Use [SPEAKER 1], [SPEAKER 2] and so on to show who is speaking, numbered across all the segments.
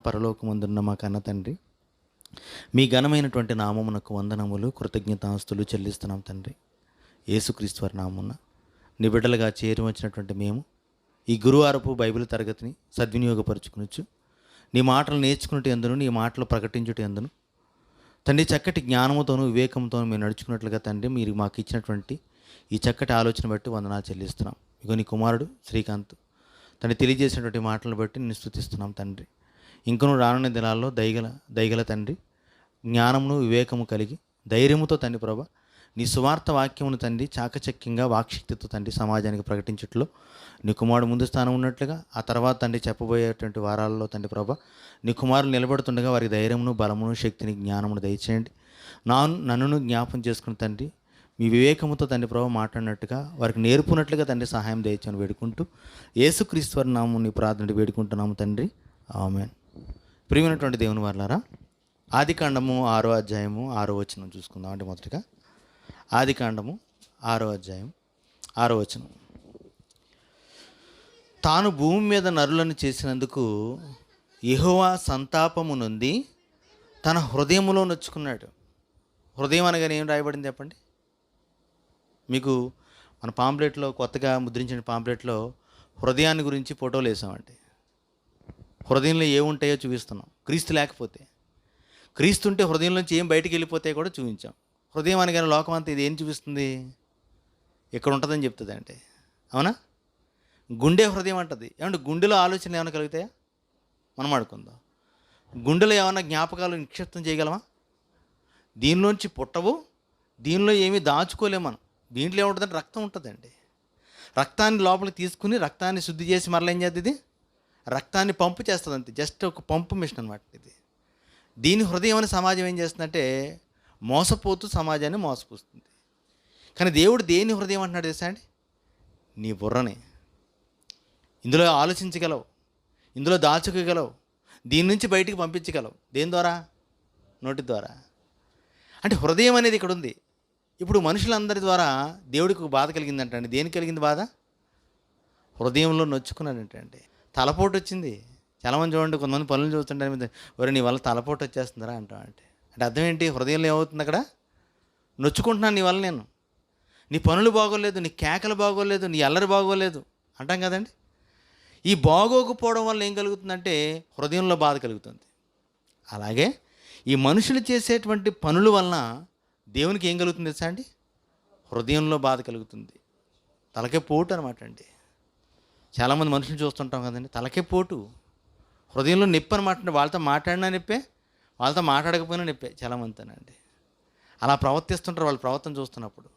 [SPEAKER 1] పరలోకమందున్న మా కన్న తండ్రి, మీ ఘనమైనటువంటి నామమునకు వందనములు కృతజ్ఞతాస్తులు చెల్లిస్తున్నాం తండ్రి. యేసుక్రీస్తు వారి నామమున నీ బిడ్డలుగా చేరి వచ్చినటువంటి మేము ఈ గురువారపు బైబిల్ తరగతిని సద్వినియోగపరుచుకునొచ్చు, నీ మాటలు నేర్చుకున్నట్టు ఎందును, నీ మాటలు ప్రకటించుట ఎందును తండ్రి, చక్కటి జ్ఞానముతోనూ వివేకంతోనూ మేము నడుచుకున్నట్లుగా తండ్రి, మీరు మాకు ఇచ్చినటువంటి ఈ చక్కటి ఆలోచన బట్టి వందనాలు చెల్లిస్తున్నాం. ఇగో నీ కుమారుడు శ్రీకాంత్ తండ్రి తెలియజేసినటువంటి మాటలను బట్టి నేను స్తుతిస్తున్నాం తండ్రి. ఇంకనూ రానున్న దినాల్లో దయగల తండ్రి, జ్ఞానమును వివేకము కలిగి ధైర్యముతో తండ్రి ప్రభ నీ సువార్త వాక్యమును తండ్రి చాకచక్యంగా వాక్శక్తితో తండ్రి సమాజానికి ప్రకటించట్లో నీ కుమారుడు ముందు స్థానం ఉన్నట్లుగా, ఆ తర్వాత తండ్రి చెప్పబోయేటువంటి వారాల్లో తండ్రి ప్రభ నీ కుమారులు నిలబడుతుండగా వారికి ధైర్యమును బలమును శక్తిని జ్ఞానమును దయచేయండి. నన్ను జ్ఞాపం చేసుకుని తండ్రి మీ వివేకముతో తండ్రి ప్రభు మాట్లాడినట్టుగా వారికి నేర్పునట్లుగా తండ్రి సహాయం దయచేయని వేడుకుంటూ యేసుక్రీస్తు వారి నామమున నీ ప్రార్థన వేడుకుంటున్నాము తండ్రి, ఆమేన్. ప్రియమైనటువంటి దేవుని వారలారా, ఆదికాండము 6వ అధ్యాయము 6వ వచనం చూసుకుందాం. అంటే మొదటిగా ఆదికాండము 6వ అధ్యాయం 6వ వచనం. తాను భూమి మీద నరులను చేసినందుకు యెహోవా సంతాపము నొంది తన హృదయములో నొచ్చుకున్నాడు. హృదయం అనగానే ఏం రాయబడింది చెప్పండి? మీకు మన పాంప్లెట్లో, కొత్తగా ముద్రించిన పాంప్లెట్లో హృదయాన్ని గురించి ఫోటోలు వేసామండి. హృదయంలో ఏముంటాయో చూపిస్తున్నాం. క్రీస్తు లేకపోతే, క్రీస్తు ఉంటే హృదయంలోంచి ఏం బయటికి వెళ్ళిపోతాయో కూడా చూపించాం. హృదయం అనగానే లోకం అంతా ఇది ఏం చూపిస్తుంది? ఎక్కడ ఉంటుందని చెప్తుంది అంటే, అవునా? గుండె హృదయం అంటుంది. ఏమంటే గుండెలో ఆలోచనలు ఏమైనా కలుగుతాయా? మనం ఆడుకుందాం. గుండెలో ఏమైనా జ్ఞాపకాలు నిక్షిప్తం చేయగలమా? దీనిలోంచి పుట్టవు, దీనిలో ఏమీ దాచుకోలేము మనం. దీంట్లో ఏముంటుందంటే రక్తం ఉంటుందండి. రక్తాన్ని లోపలికి తీసుకుని రక్తాన్ని శుద్ధి చేసి మరలా ఏం చేస్తుంది? ఇది రక్తాన్ని పంపు చేస్తుంది. అంతే, జస్ట్ ఒక పంపు మిషన్ అనమాట ఇది. దీని హృదయం అని సమాజం ఏం చేస్తుందంటే మోసపోతూ సమాజాన్ని మోసపోస్తుంది. కానీ దేవుడు దేని హృదయం అంటున్నాడు తెలుసా అండి? నీ బుర్రని. ఇందులో ఆలోచించగలవు, ఇందులో దాచుకోగలవు, దీని నుంచి బయటికి పంపించగలవు. దేని ద్వారా? నోటి ద్వారా. అంటే హృదయం అనేది ఇక్కడ ఉంది. ఇప్పుడు మనుషులందరి ద్వారా దేవుడికి ఒక బాధ కలిగిందంటండి. దేనికి కలిగింది బాధ? హృదయంలో నొచ్చుకున్నాడంటండి. తలపోటు వచ్చింది. చాలామంది చూడండి, కొంతమంది పనులు చూస్తుంటే ఒరే నీ వల్ల తలపోటు వచ్చేస్తుందిరా అంటాం. అంటే అర్థం ఏంటి? హృదయంలో ఏమవుతుంది అక్కడ? నొచ్చుకుంటున్నాను నీ వల్ల, నేను నీ పనులు బాగోలేదు, నీ కేకలు బాగోలేదు, నీ అల్లరి బాగోలేదు అంటాం కదండి. ఈ బాగోకపోవడం వల్ల ఏం కలుగుతుందంటే హృదయంలో బాధ కలుగుతుంది. అలాగే ఈ మనుషులు చేసేటువంటి పనుల వలన దేవునికి ఏం కలుగుతుంది తెలుసా అండి? హృదయంలో బాధ కలుగుతుంది. తలకే పోటు అనమాట అండి. చాలామంది మనుషులు చూస్తుంటాం కదండి, తలకే పోటు, హృదయంలో నొప్పి అనమాట. వాళ్ళతో మాట్లాడినా నొప్పే, వాళ్ళతో మాట్లాడకపోయినా నొప్పే చాలామందితోనండి. అలా ప్రవర్తిస్తుంటారు వాళ్ళ ప్రవర్తన చూస్తున్నప్పుడు.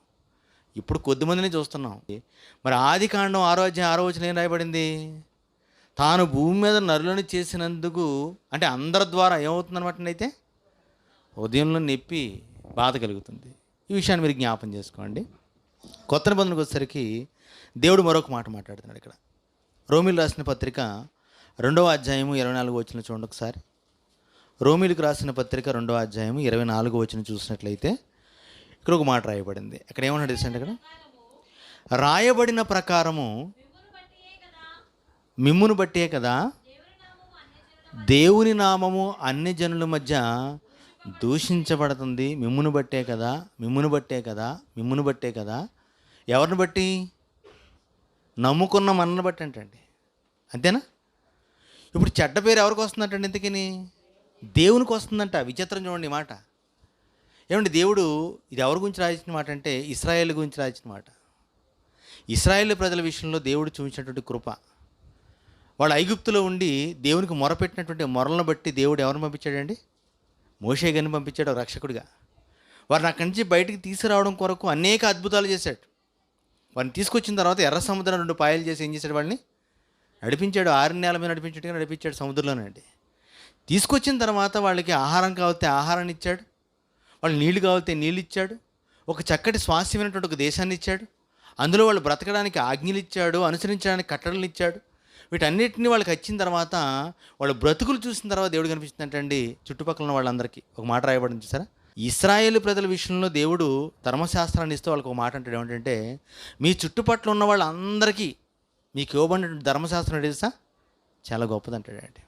[SPEAKER 1] ఇప్పుడు కొద్దిమందిని చూస్తున్నాం. మరి ఆదికాండం 6వ అధ్యాయం 6వ వచనం ఏం రాయబడింది? తాను భూమి మీద నరులను చేసినందుకు, అంటే అందరి ద్వారా ఏమవుతుందన్నమాట అయితే హృదయంలో నొప్పి బాధ కలుగుతుంది. ఈ విషయాన్ని మీరు జ్ఞాపం చేసుకోండి. కొత్త నిబంధనకు వచ్చేసరికి దేవుడు మరొక మాట మాట్లాడుతున్నాడు ఇక్కడ. రోమీలు రాసిన పత్రిక 2వ అధ్యాయము 24వ వచనం చూడండి ఒకసారి. రోమీలకు రాసిన పత్రిక 2వ అధ్యాయము 24వ వచనం చూసినట్లయితే ఇక్కడ ఒక మాట రాయబడింది. అక్కడ ఏమన్నాడు తెలుసండి? ఇక్కడ రాయబడిన ప్రకారము మిమ్మును బట్టే కదా దేవుని నామము అన్ని జనుల మధ్య దూషించబడుతుంది. మిమ్మును బట్టే కదా, మిమ్మును బట్టే కదా, మిమ్మును బట్టే కదా. ఎవరిని బట్టి? నమ్ముకున్న మనల్ని బట్టి అంటండి. అంతేనా? ఇప్పుడు చెడ్డ పేరు ఎవరికి వస్తుందంటండి? ఇంతకని దేవునికి వస్తుందంట. విచిత్రం చూడండి ఈ మాట. ఏమండి, దేవుడు ఇది ఎవరి గురించి రాయించిన మాట అంటే ఇశ్రాయేలు గురించి రాయించిన మాట. ఇశ్రాయేలు ప్రజల విషయంలో దేవుడు చూపించినటువంటి కృప, వాళ్ళు ఐగుప్తులో ఉండి దేవునికి మొరపెట్టినటువంటి మొరలను బట్టి దేవుడు ఎవరిని పంపించాడండి? మోషే గారిని పంపించాడు రక్షకుడిగా. వారిని అక్కడి నుంచి బయటికి తీసుకురావడం కొరకు అనేక అద్భుతాలు చేశాడు. వారిని తీసుకొచ్చిన తర్వాత ఎర్ర సముద్రం 2 పాయలు చేసి ఏం చేశాడు? వాళ్ళని నడిపించాడు. 6 నేల మీద నడిపించట్టుగా నడిపించాడు సముద్రంలోనండి. తీసుకొచ్చిన తర్వాత వాళ్ళకి ఆహారం కావాలితే ఆహారాన్ని ఇచ్చాడు, వాళ్ళు నీళ్లు కావాలితే నీళ్ళు ఇచ్చాడు, ఒక చక్కటి స్వాస్థ్యమైనటువంటి ఒక దేశాన్ని ఇచ్చాడు, అందులో వాళ్ళు బ్రతకడానికి ఆజ్ఞలు ఇచ్చాడు, అనుసరించడానికి కట్టడలు ఇచ్చాడు. వీటన్నిటిని వాళ్ళకి వచ్చిన తర్వాత వాళ్ళ బ్రతుకులు చూసిన తర్వాత దేవుడు కనిపిస్తుందంటండి చుట్టుపక్కల ఉన్న వాళ్ళందరికీ. ఒక మాట రాయబడింది చూసారా? ఇశ్రాయేలు ప్రజల విషయంలో దేవుడు ధర్మశాస్త్రాన్ని ఇస్తూ వాళ్ళకి ఒక మాట అంటాడు. ఏమిటంటే మీ చుట్టుపక్కల ఉన్న వాళ్ళందరికీ మీకు ఇవ్వబడినటువంటి ధర్మశాస్త్రం తెలుసా? చాలా గొప్పది అంటాడండి.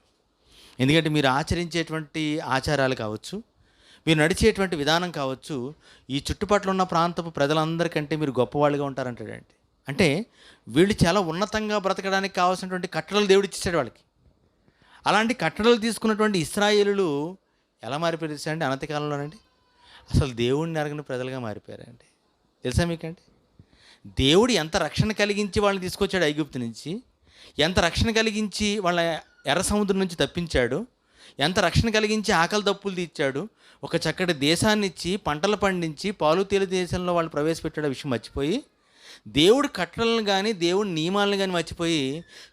[SPEAKER 1] ఎందుకంటే మీరు ఆచరించేటువంటి ఆచారాలు కావచ్చు, మీరు నడిచేటువంటి విధానం కావచ్చు, ఈ చుట్టుపక్కల ఉన్న ప్రాంతపు ప్రజలందరికంటే మీరు గొప్పవాళ్ళుగా ఉంటారంటాడండి. అంటే వీళ్ళు చాలా ఉన్నతంగా బ్రతకడానికి కావాల్సినటువంటి కట్టడలు దేవుడు ఇచ్చేసాడు వాళ్ళకి. అలాంటి కట్టడలు తీసుకున్నటువంటి ఇశ్రాయేలులు ఎలా మారిపోయారు తెలుసా అండి? అనతి కాలంలోనండి అసలు దేవుడిని ఎరగని ప్రజలుగా మారిపోయారండి. తెలుసా మీకండి? దేవుడు ఎంత రక్షణ కలిగించి వాళ్ళని తీసుకొచ్చాడు ఐగుప్తు నుంచి, ఎంత రక్షణ కలిగించి వాళ్ళ ఎర్ర సముద్రం నుంచి తప్పించాడు, ఎంత రక్షణ కలిగించి ఆకలి దప్పులు తీర్చాడు, ఒక చక్కటి దేశాన్ని ఇచ్చి పంటలు పండించి పాలు తేలి దేశంలో వాళ్ళు ప్రవేశపెట్టాడు విషయం మర్చిపోయి, దేవుడు కట్టడలను కానీ దేవుడి నియమాలను కానీ మర్చిపోయి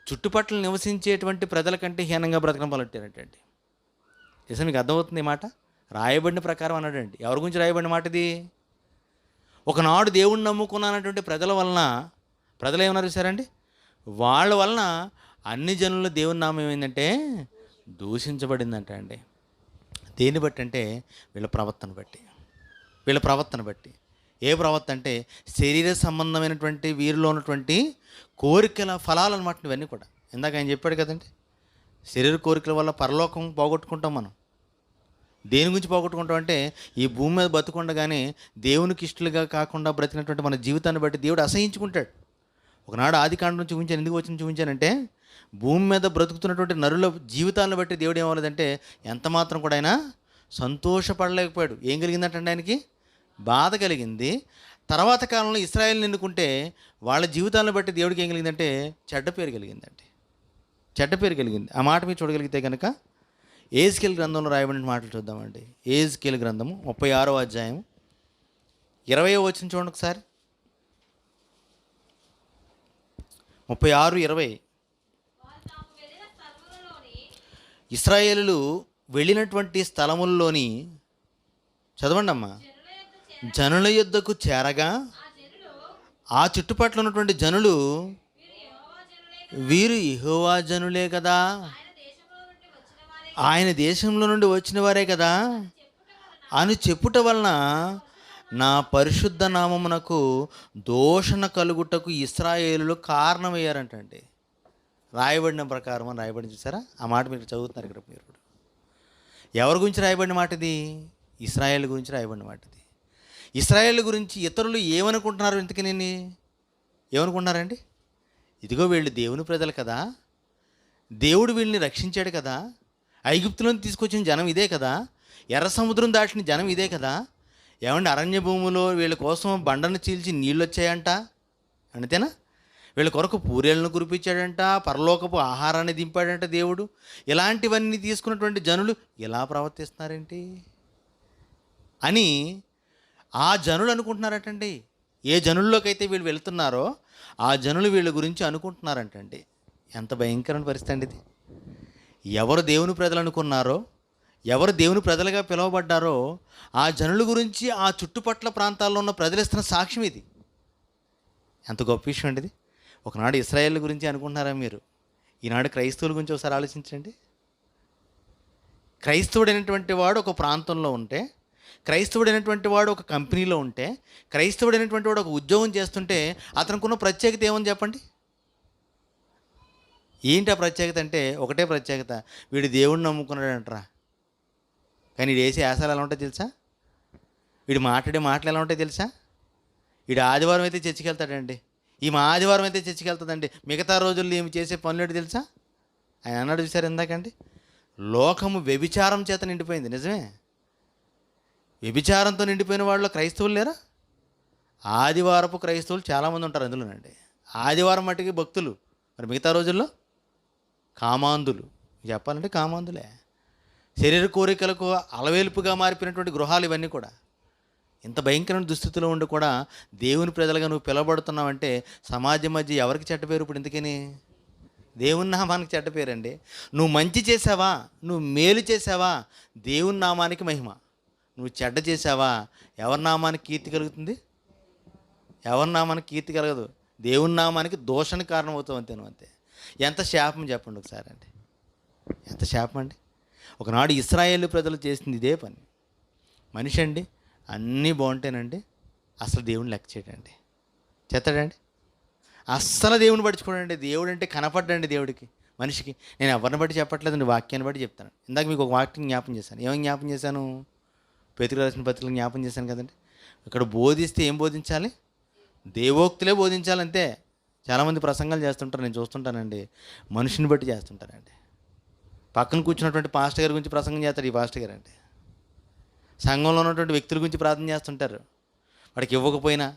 [SPEAKER 1] చుట్టుపక్కల నివసించేటువంటి ప్రజల కంటే హీనంగా బ్రతకడం మొదలెట్టారంటండి. నిజం మీకు అర్థమవుతుంది ఈ మాట? రాయబడిన ప్రకారం అన్నాడండి. ఎవరి గురించి రాయబడిన మాట ఇది? ఒకనాడు దేవుణ్ణి నమ్ముకున్నటువంటి ప్రజల వలన ప్రజలు ఏమన్నారు చూసారండి? వాళ్ళ వలన అన్ని జనుల దేవుని నామం ఏమైందంటే దూషించబడిందంట అండి. దేన్ని బట్టి అంటే వీళ్ళ ప్రవర్తన బట్టి. ఏ ప్రవర్తన అంటే శరీర సంబంధమైనటువంటి వీరిలో ఉన్నటువంటి కోరికల ఫలాలు అనమాట ఇవన్నీ కూడా. ఇందాక ఆయన చెప్పాడు కదండి, శరీర కోరికల వల్ల పరలోకం పోగొట్టుకుంటాం మనం. దేని గురించి పోగొట్టుకుంటాం అంటే ఈ భూమి మీద బతుకుండగానే దేవునికి ఇష్టలుగా కాకుండా బ్రతికినటువంటి మన జీవితాన్ని బట్టి దేవుడు అసహించుకుంటాడు. ఒకనాడు ఆదికాండం నుంచి చూపించాను. ఎందుకు వచ్చి చూపించానంటే భూమి మీద బ్రతుకుతున్నటువంటి నరుల జీవితాలను బట్టి దేవుడు ఏమవ్వలేదంటే ఎంత మాత్రం కూడా ఆయన సంతోషపడలేకపోయాడు. ఏం కలిగిందంటే ఆయనకి బాధ కలిగింది. తర్వాత కాలంలో ఇశ్రాయేలుని ఎన్నుకుంటే వాళ్ళ జీవితాలను బట్టి దేవుడికి ఏం కలిగిందంటే చెడ్డ పేరు కలిగింది. ఆ మాట మీరు చూడగలిగితే కనుక ఏజ్కేల్ గ్రంథంలో రాయబడిన మాటలు చూద్దామండి. ఏజ్కేల్ గ్రంథము 36వ అధ్యాయం 20వ వచనం చూడండి ఒకసారి. 36:20 ఇశ్రాయేలులు వెళ్ళినటువంటి స్థలముల్లోని చదవండి అమ్మా. జనుల యుద్ధకు చేరగా ఆ చుట్టుపక్కల ఉన్నటువంటి జనులు వీరు యెహోవా జనులే కదా, ఆయన దేశంలో నుండి వచ్చిన వారే కదా అని చెప్పుట వలన నా పరిశుద్ధ నామమునకు దోషణ కలుగుటకు ఇశ్రాయేలులు కారణమయ్యారంటండి. రాయబడిన ప్రకారం అని రాయబడి చూసారా? ఆ మాట మీరు చదువుతున్నారు ఇక్కడ. మీరు ఎవరి గురించి రాయబడిన మాట ఇది? ఇశ్రాయేల్ గురించి రాయబడిన మాట ఇది. ఇశ్రాయేల్ గురించి ఇతరులు ఏమనుకుంటున్నారు? ఇంతకీ ఏమనుకుంటున్నారండి? ఇదిగో వీళ్ళు దేవుని ప్రజలు కదా, దేవుడు వీళ్ళని రక్షించాడు కదా, ఐగుప్తులను తీసుకొచ్చిన జనం ఇదే కదా, ఎర్ర సముద్రం దాటిన జనం ఇదే కదా, ఏమంటే అరణ్య భూమిలో వీళ్ళ కోసం బండను చీల్చి నీళ్ళు వచ్చాయంట, అంతేనా? వీళ్ళ కొరకు పూరేళ్ళను కురిపించాడంట, పరలోకపు ఆహారాన్ని దింపాడంట దేవుడు. ఇలాంటివన్నీ తీసుకున్నటువంటి జనులు ఇలా ప్రవర్తిస్తున్నారేంటి అని ఆ జనులు అనుకుంటున్నారటండి. ఏ జనుల్లోకైతే వీళ్ళు వెళ్తున్నారో ఆ జనులు వీళ్ళ గురించి అనుకుంటున్నారంటండి. ఎంత భయంకరమైన పరిస్థితి అండి ఇది. ఎవరు దేవుని ప్రజలు అనుకున్నారో, ఎవరు దేవుని ప్రజలుగా పిలువబడ్డారో ఆ జనుల గురించి ఆ చుట్టుపక్కల ప్రాంతాల్లో ఉన్న ప్రజలు ఇస్తున్న సాక్ష్యం ఇది. ఎంత గొప్ప విషయం అండి ఇది. ఒకనాడు ఇశ్రాయేల్ గురించి అనుకుంటున్నారా మీరు? ఈనాడు క్రైస్తవుల గురించి ఒకసారి ఆలోచించండి. క్రైస్తవుడైనటువంటి వాడు ఒక ప్రాంతంలో ఉంటే, క్రైస్తవుడైనటువంటి వాడు ఒక కంపెనీలో ఉంటే, క్రైస్తవుడైనటువంటి వాడు ఒక ఉద్యోగం చేస్తుంటే అతనికున్న ప్రత్యేకత ఏమని చెప్పండి? ఏంటి ఆ ప్రత్యేకత అంటే ఒకటే ప్రత్యేకత, వీడు దేవుడిని నమ్ముకున్నాడు అంటారా. కానీ వీడు వేసే ఆశలు ఎలా ఉంటాయి తెలుసా? వీడు మాట్లాడే మాటలు ఎలా ఉంటాయి తెలుసా? వీడు ఆదివారం అయితే చర్చికి వెళ్తాడండి, ఈమె ఆదివారం అయితే చర్చికి వెళ్తుందండి, మిగతా రోజుల్లో ఏమి చేసే పనులు ఏంటి తెలుసా? ఆయన అన్నాడు చూసారు ఇందాకండి, లోకము వ్యభిచారం చేత నిండిపోయింది. నిజమే, వ్యభిచారంతో నిండిపోయిన వాళ్ళు క్రైస్తవులు లేరా? ఆదివారపు క్రైస్తవులు చాలామంది ఉంటారు అందులోనండి. ఆదివారం మట్టికి భక్తులు, మరి మిగతా రోజుల్లో కామాంధులు. చెప్పాలంటే కామాంధులే. శరీర కోరికలకు అలవేలుపుగా మారిపోయినటువంటి గృహాలు ఇవన్నీ కూడా. ఇంత భయంకరమైన దుస్థితిలో ఉండి కూడా దేవుని ప్రజలుగా నువ్వు పిలవబడుతున్నావంటే సమాజం మధ్య ఎవరికి చెడ్డ పేరు? ఇప్పుడు ఎందుకని దేవుని నామానికి చెడ్డ పేరండి. నువ్వు మంచి చేసావా, నువ్వు మేలు చేసావా, దేవుని నామానికి మహిమ. నువ్వు చెడ్డ చేసావా, ఎవరి నామానికి కీర్తి కలుగుతుంది? ఎవరి నామానికి కీర్తి కలగదు. దేవుని నామానికి దోషానికి కారణం అవుతావు అంతే. నువ్వు అంతే. ఎంత శాపం చెప్పండి ఒకసారి అండి, ఎంత శాపం అండి. ఒకనాడు ఇశ్రాయేలు ప్రజలు చేసింది ఇదే పని. మనిషి అండి అన్నీ బాగుంటేనండి అసలు దేవుని లెక్క చేయడండి, చేస్తాడండి, అస్సలు దేవుని పట్టించుకోడండి. దేవుడు అంటే కనపడ్డండి దేవుడికి. మనిషికి. నేను ఎవరిని బట్టి చెప్పట్లేదండి, వాక్యాన్ని బట్టి చెప్తాను. ఇందాక మీకు ఒక వాక్యం జ్ఞాపం చేశాను. ఏమని జ్ఞాపం చేశాను? పేతురు రాసిన పత్రికలు జ్ఞాపం చేశాను కదండి. ఇక్కడ బోధిస్తే ఏం బోధించాలి? దేవోక్తులే బోధించాలి అంతే. చాలామంది ప్రసంగాలు చేస్తుంటారు, నేను చూస్తుంటానండి, మనిషిని బట్టి చేస్తుంటారండి. పక్కన కూర్చున్నటువంటి పాస్టర్ గారి గురించి ప్రసంగం చేస్తాడు ఈ పాస్టర్ గారు అంటే. సంఘంలో ఉన్నటువంటి వ్యక్తుల గురించి ప్రార్థన చేస్తుంటారు. వాడికి ఇవ్వకపోయినా,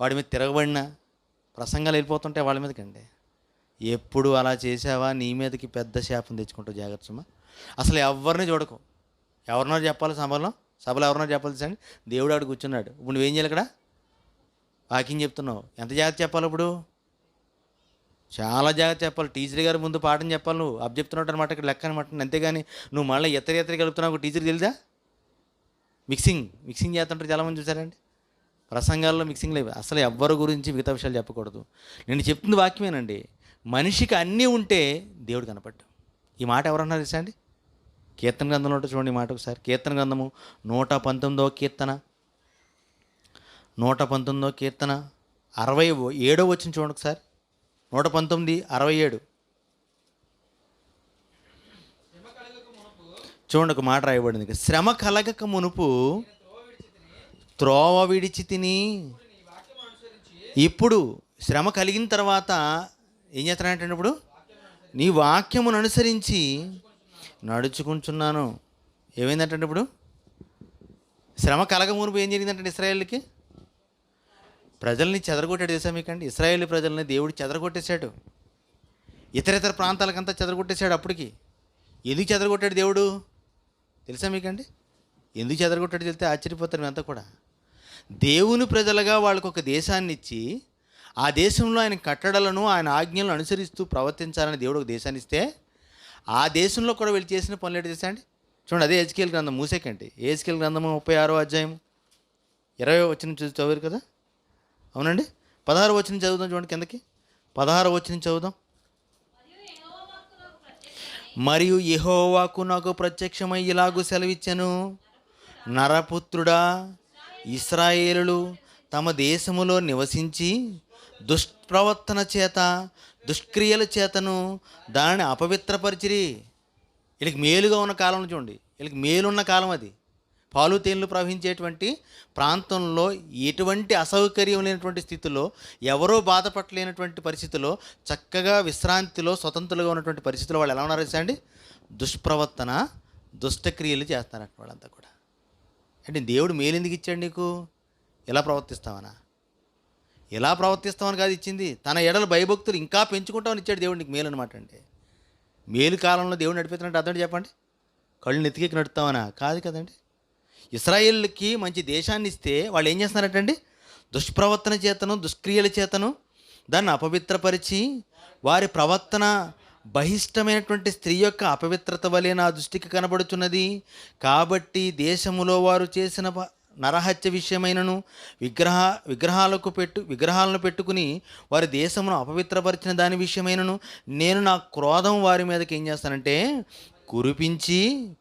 [SPEAKER 1] వాడి మీద తిరగబడినా ప్రసంగాలు వెళ్ళిపోతుంటాయి వాళ్ళ మీదకండి. ఎప్పుడు అలా చేసావా నీ మీదకి పెద్ద శాపం తెచ్చుకుంటావు, జాగ్రత్త సుమా. అసలు ఎవరిని చూడకు. ఎవరినో చెప్పాలి సభలో ఎవరినో చెప్పాలి అండి. దేవుడు ఆడు కూర్చున్నాడు. ఇప్పుడు నువ్వేం చేయాలి? ఇక్కడ వాకింగ్ చెప్తున్నావు, ఎంత జాగ్రత్త చెప్పాలి? ఇప్పుడు చాలా జాగ్రత్త చెప్పాలి. టీచర్ గారి ముందు పాఠం చెప్పాలి. నువ్వు అప్ చెప్తున్నావు అనమాట, ఇక్కడ లెక్క అనమాట. అంతేగాని నువ్వు మళ్ళీ ఎత్తరి కలుపుతున్నావు టీచర్కి తెలుసా? మిక్సింగ్ చేస్తుంటారు చాలామంది, చూసారండి ప్రసంగాల్లో మిక్సింగ్ లేవు. అసలు ఎవ్వరి గురించి మిగతా విషయాలు చెప్పకూడదు. నేను చెప్తుంది వాక్యమేనండి. మనిషికి అన్నీ ఉంటే దేవుడు కనపడ్డు. ఈ మాట ఎవరన్నారు తెలుసా అండి? కీర్తన గ్రంథంలో ఉంటే చూడండి ఈ మాట ఒకసారి. కీర్తన గ్రంథము 119వ కీర్తన 67వ వచనం చూడండి ఒకసారి. 119:67 చూడండి, ఒక మాట రాయబడింది. శ్రమ కలగక మునుపు త్రోవ విడిచి తిని, ఇప్పుడు శ్రమ కలిగిన తర్వాత ఏం చేస్తానంటే ఇప్పుడు నీ వాక్యమును అనుసరించి నడుచుకుంటున్నాను. ఏమైందంటే ఇప్పుడు శ్రమ కలగ మునుపు ఏం జరిగిందంటే ఇశ్రాయేలుకి ప్రజల్ని చెదరగొట్టాడు. తెలుసా మీకండి? ఇశ్రాయేల్ ప్రజల్ని దేవుడు చెదరగొట్టేశాడు. ఇతర ప్రాంతాలకంతా చెదరగొట్టేశాడు. అప్పటికి ఎందుకు చెదరగొట్టాడు దేవుడు తెలుసా మీకండి? ఎందుకు చెదరగొట్టాడు తెలిస్తే ఆశ్చర్యపోతారు మేమంతా కూడా. దేవుని ప్రజలుగా వాళ్ళకు ఒక దేశాన్ని ఇచ్చి, ఆ దేశంలో ఆయన కట్టడలను ఆయన ఆజ్ఞలను అనుసరిస్తూ ప్రవర్తించాలని దేవుడు ఒక దేశాన్ని ఇస్తే, ఆ దేశంలో కూడా వీళ్ళు చేసిన పనులు ఏంటి తెలుసా అండి? చూడండి, అదే ఎజ్కేల్ గ్రంథం మూసేకండి. ఎజ్కేల్ గ్రంథము 36వ అధ్యాయం 20వ వచనం చదివారు కదా? అవునండి, 16వ వచనం చదువుదాం. చూడండి కిందకి 16వ వచనం చదువుదాం. మరియు యెహోవాకు నాకు ప్రత్యక్షమై ఇలాగు సెలవిచ్చెను, నరపుత్రుడా, ఇశ్రాయేలులు తమ దేశములో నివసించి దుష్ప్రవర్తన చేత దుష్క్రియల చేతను దానిని అపవిత్రపరిచిరి. వీళ్ళకి మేలుగా ఉన్న కాలం చూడండి, వీళ్ళకి మేలున్న కాలం అది. పాలు తేనెలు ప్రవహించేటువంటి ప్రాంతంలో ఎటువంటి అసౌకర్యం లేనటువంటి స్థితిలో, ఎవరో బాధపడలేనటువంటి పరిస్థితిలో, చక్కగా విశ్రాంతిలో స్వతంత్రులుగా ఉన్నటువంటి పరిస్థితుల్లో వాళ్ళు ఎలా ఉన్నారు తెలుసా అండి? దుష్ప్రవర్తన దుష్టక్రియలు చేస్తారంట వాళ్ళంతా కూడా. అంటే దేవుడు మేలు ఎందుకు ఇచ్చాడు నీకు? ఎలా ప్రవర్తిస్తావనా? ఎలా ప్రవర్తిస్తామని కాదు ఇచ్చింది, తన ఎడలు భయభక్తులు ఇంకా పెంచుకుంటామని ఇచ్చాడు దేవుడు నీకు మేలు అనమాట అండి. మేలు కాలంలో దేవుడు నడిపిస్తున్నట్టు అర్థం చెప్పండి. కళ్ళు నెత్తికెక్కి నడుపుతామనా? కాదు కదండి. ఇశ్రాయేలుకి మంచి దేశాన్ని ఇస్తే వాళ్ళు ఏం చేస్తున్నారంటండి? దుష్ప్రవర్తన చేతను దుష్క్రియల చేతను దాన్ని అపవిత్రపరిచి, వారి ప్రవర్తన బహిష్టమైనటువంటి స్త్రీ యొక్క అపవిత్రత వలె నా దృష్టికి కనబడుతున్నది. కాబట్టి దేశములో వారు చేసిన నరహత్య విషయమైనను విగ్రహాలను పెట్టుకుని వారి దేశమును అపవిత్రపరిచిన దాని విషయమైనను నేను నా క్రోధం వారి మీదకి ఏం చేస్తానంటే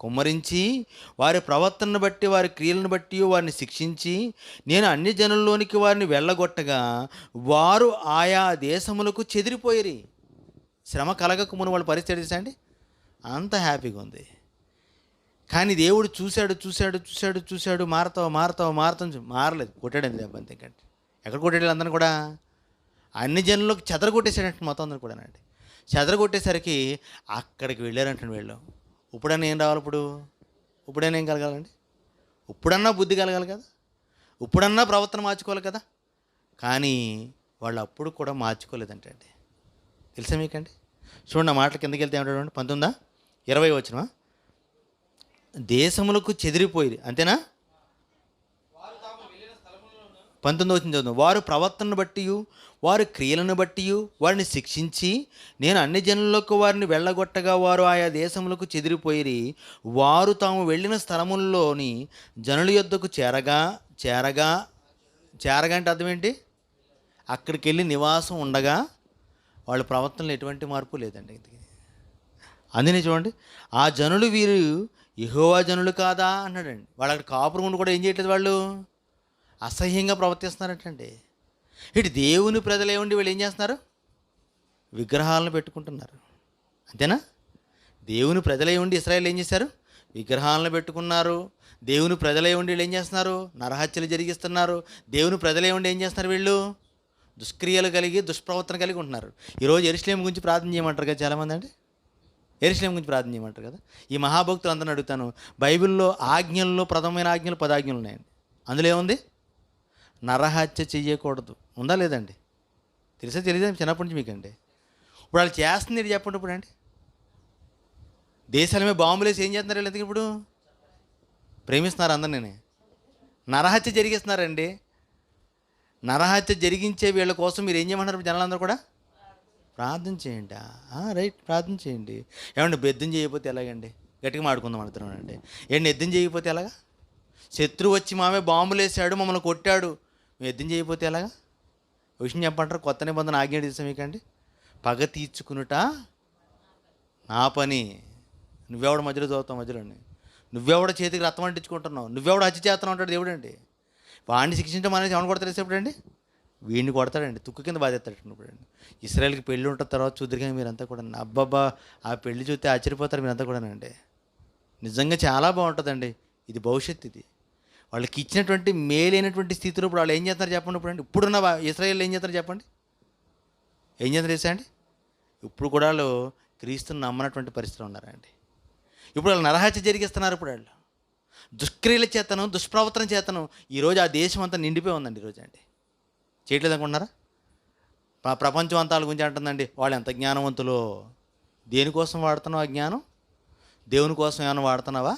[SPEAKER 1] కుమ్మరించి వారి ప్రవర్తనను బట్టి వారి క్రియలను బట్టి వారిని శిక్షించి నేను అన్ని జనుల్లోనికి వారిని వెళ్ళగొట్టగా వారు ఆయా దేశములకు చెదిరిపోయిరి. శ్రమ కలగక మును వాళ్ళ పరిస్థితి తెలుసండి, అంత హ్యాపీగా ఉంది. కానీ దేవుడు చూశాడు, మారతావు మారలేదు, కొట్టాడండి దెబ్బ. అంతేకంటే ఎక్కడ కొట్టాడు? అందరిని కూడా అన్ని జనులకు చెదరగొట్టేసాడంటే మొత్తం అందరిని కూడా అండి. చెదరగొట్టేసరికి అక్కడికి వెళ్ళారంటే వీళ్ళు. ఇప్పుడన్నా ఏం రావాలి? ఇప్పుడైనా ఏం కలగాలండి? ఇప్పుడన్నా బుద్ధి కలగాలి కదా, ఇప్పుడన్నా ప్రవర్తన మార్చుకోవాలి కదా. కానీ వాళ్ళు అప్పుడు కూడా మార్చుకోలేదంటే అండి. తెలుసా మీకండి? చూడండి, ఆ మాటలు కిందకి వెళ్తే ఏమంటాడు? 19:20 వచనమా? దేశములకు చెదిరిపోయి, అంతేనా? 19 వచనం చదువు. వారు ప్రవర్తనను బట్టి వారి క్రియలను బట్టి వారిని శిక్షించి నేను అన్ని జనులకు వారిని వెళ్ళగొట్టగా వారు ఆయా దేశములకు చెదిరిపోయిరి. వారు తాము వెళ్ళిన స్థలముల్లోని జనుల యొద్దకు చేరగా అంటే అర్థం ఏంటి? అక్కడికి వెళ్ళి నివాసం ఉండగా వాళ్ళ ప్రవర్తనలో ఎటువంటి మార్పు లేదండి. అందుకని చూడండి, ఆ జనులు వీరు యెహోవా జనులు కాదా అన్నాడండి. వాళ్ళు అక్కడ కాపురం ఉండి కూడా ఏం చేయట్లేదు, వాళ్ళు అసహ్యంగా ప్రవర్తిస్తున్నారటండి. ఇటు దేవుని ప్రజలు ఏమండి, వీళ్ళు ఏం చేస్తున్నారు? విగ్రహాలను పెట్టుకుంటున్నారు. అంతేనా? దేవుని ప్రజలై ఉండి ఇశ్రాయేలు ఏం చేశారు? విగ్రహాలను పెట్టుకున్నారు. దేవుని ప్రజలై ఉండి వీళ్ళు ఏం చేస్తున్నారు? నరహత్యలు జరిగిస్తున్నారు. దేవుని ప్రజలై ఉండి ఏం చేస్తున్నారు వీళ్ళు? దుష్క్రియలు కలిగి దుష్ప్రవర్తన కలిగి ఉంటున్నారు. ఈరోజు యెరూషలేము గురించి ప్రార్థన చేయమంటారు కదా చాలామంది అండి. యెరూషలేము గురించి ప్రార్థన చేయమంటారు కదా. ఈ మహాభక్తులు అందరిని అడుగుతాను, బైబిల్లో ఆజ్ఞల్లో ప్రథమమైన ఆజ్ఞలు 10 ఆజ్ఞలు ఉన్నాయండి. అందులో ఏముంది? నరహత్య చెయ్యకూడదు. ఉందా లేదండి? తెలుసా తెలియదా చిన్నప్పటి నుంచి మీకండి? ఇప్పుడు వాళ్ళు చేస్తుంది ఇది చెప్పండి. ఇప్పుడు అండి దేశాల మీద బాంబులేసి ఏం చేస్తున్నారు వీళ్ళు? ఎందుకు ఇప్పుడు ప్రేమిస్తున్నారు అందరినీ? నరహత్య జరిగిస్తున్నారండి. నరహత్య జరిగించే వీళ్ళ కోసం మీరు ఏం చేయమంటారు జనాలందరూ కూడా? ప్రార్థన చేయండి. రైట్, ప్రార్థన చేయండి. ఏమండి బెద్దం చేయకపోతే ఎలాగండి? గట్టిగా మాడుకుందాం అంటున్నానండి. ఏంటి ఎద్దం చేయకపోతే ఎలాగా? శత్రువు వచ్చి మామే బాంబులు వేసాడు, మమ్మల్ని కొట్టాడు, మేము ఎద్దం చేయకపోతే ఎలాగా? విషయం చెప్పంటారు. కొత్త నిబంధన ఆజ్ఞ తీసాం మీకండి. పగ తీర్చుకునుట నా పని. నువ్వెవడ మధ్యలో చదువుతావు? మధ్యలోని నువ్వెవడ చేతికి రక్తం అంటించుకుంటున్నావు? నువ్వెవడ హత్య చేస్తున్నావు అంటాడు దేవుడు అండి. వాడిని శిక్షించడం అనేది ఎవరిని కొడతాడు వేసేప్పుడండి? వీడిని కొడతాడండి, తుక్కు కింద బాధేస్తాడు ఇప్పుడండి. ఇశ్రాయేల్కి పెళ్ళి ఉంటుంది, తర్వాత చూద్దరు కానీ మీరంతా కూడా అబ్బాబ్బా ఆ పెళ్లి చూస్తే ఆశ్చర్యపోతారు మీరంతా కూడానండి. నిజంగా చాలా బాగుంటుందండి. ఇది భవిష్యత్తు. ఇది వాళ్ళకి ఇచ్చినటువంటి మేలైనటువంటి స్థితిలో ఇప్పుడు వాళ్ళు ఏం చేస్తారు చెప్పండి? ఇప్పుడున్న ఇశ్రాయేల్ ఏం చేస్తారు చెప్పండి? ఏం చేస్తారు తెలుసా అండి? ఇప్పుడు కూడా వాళ్ళు క్రీస్తుని నమ్మనటువంటి పరిస్థితిలో ఉన్నారండి. ఇప్పుడు వాళ్ళు నరహత్య జరిగిస్తున్నారు. ఇప్పుడు వాళ్ళు దుష్క్రియల చేతను దుష్ప్రవర్తన చేతను ఈరోజు ఆ దేశం అంతా నిండిపోయి ఉందండి ఈరోజు అండి. చేయట్లేదు అనుకుంటున్నారా? ప్రపంచం అంతా వాళ్ళ గురించి అంటుందండి, వాళ్ళు ఎంత జ్ఞానవంతులో. దేనికోసం వాడుతున్నావు ఆ జ్ఞానం? దేవుని కోసం ఏమైనా వాడుతున్నావా?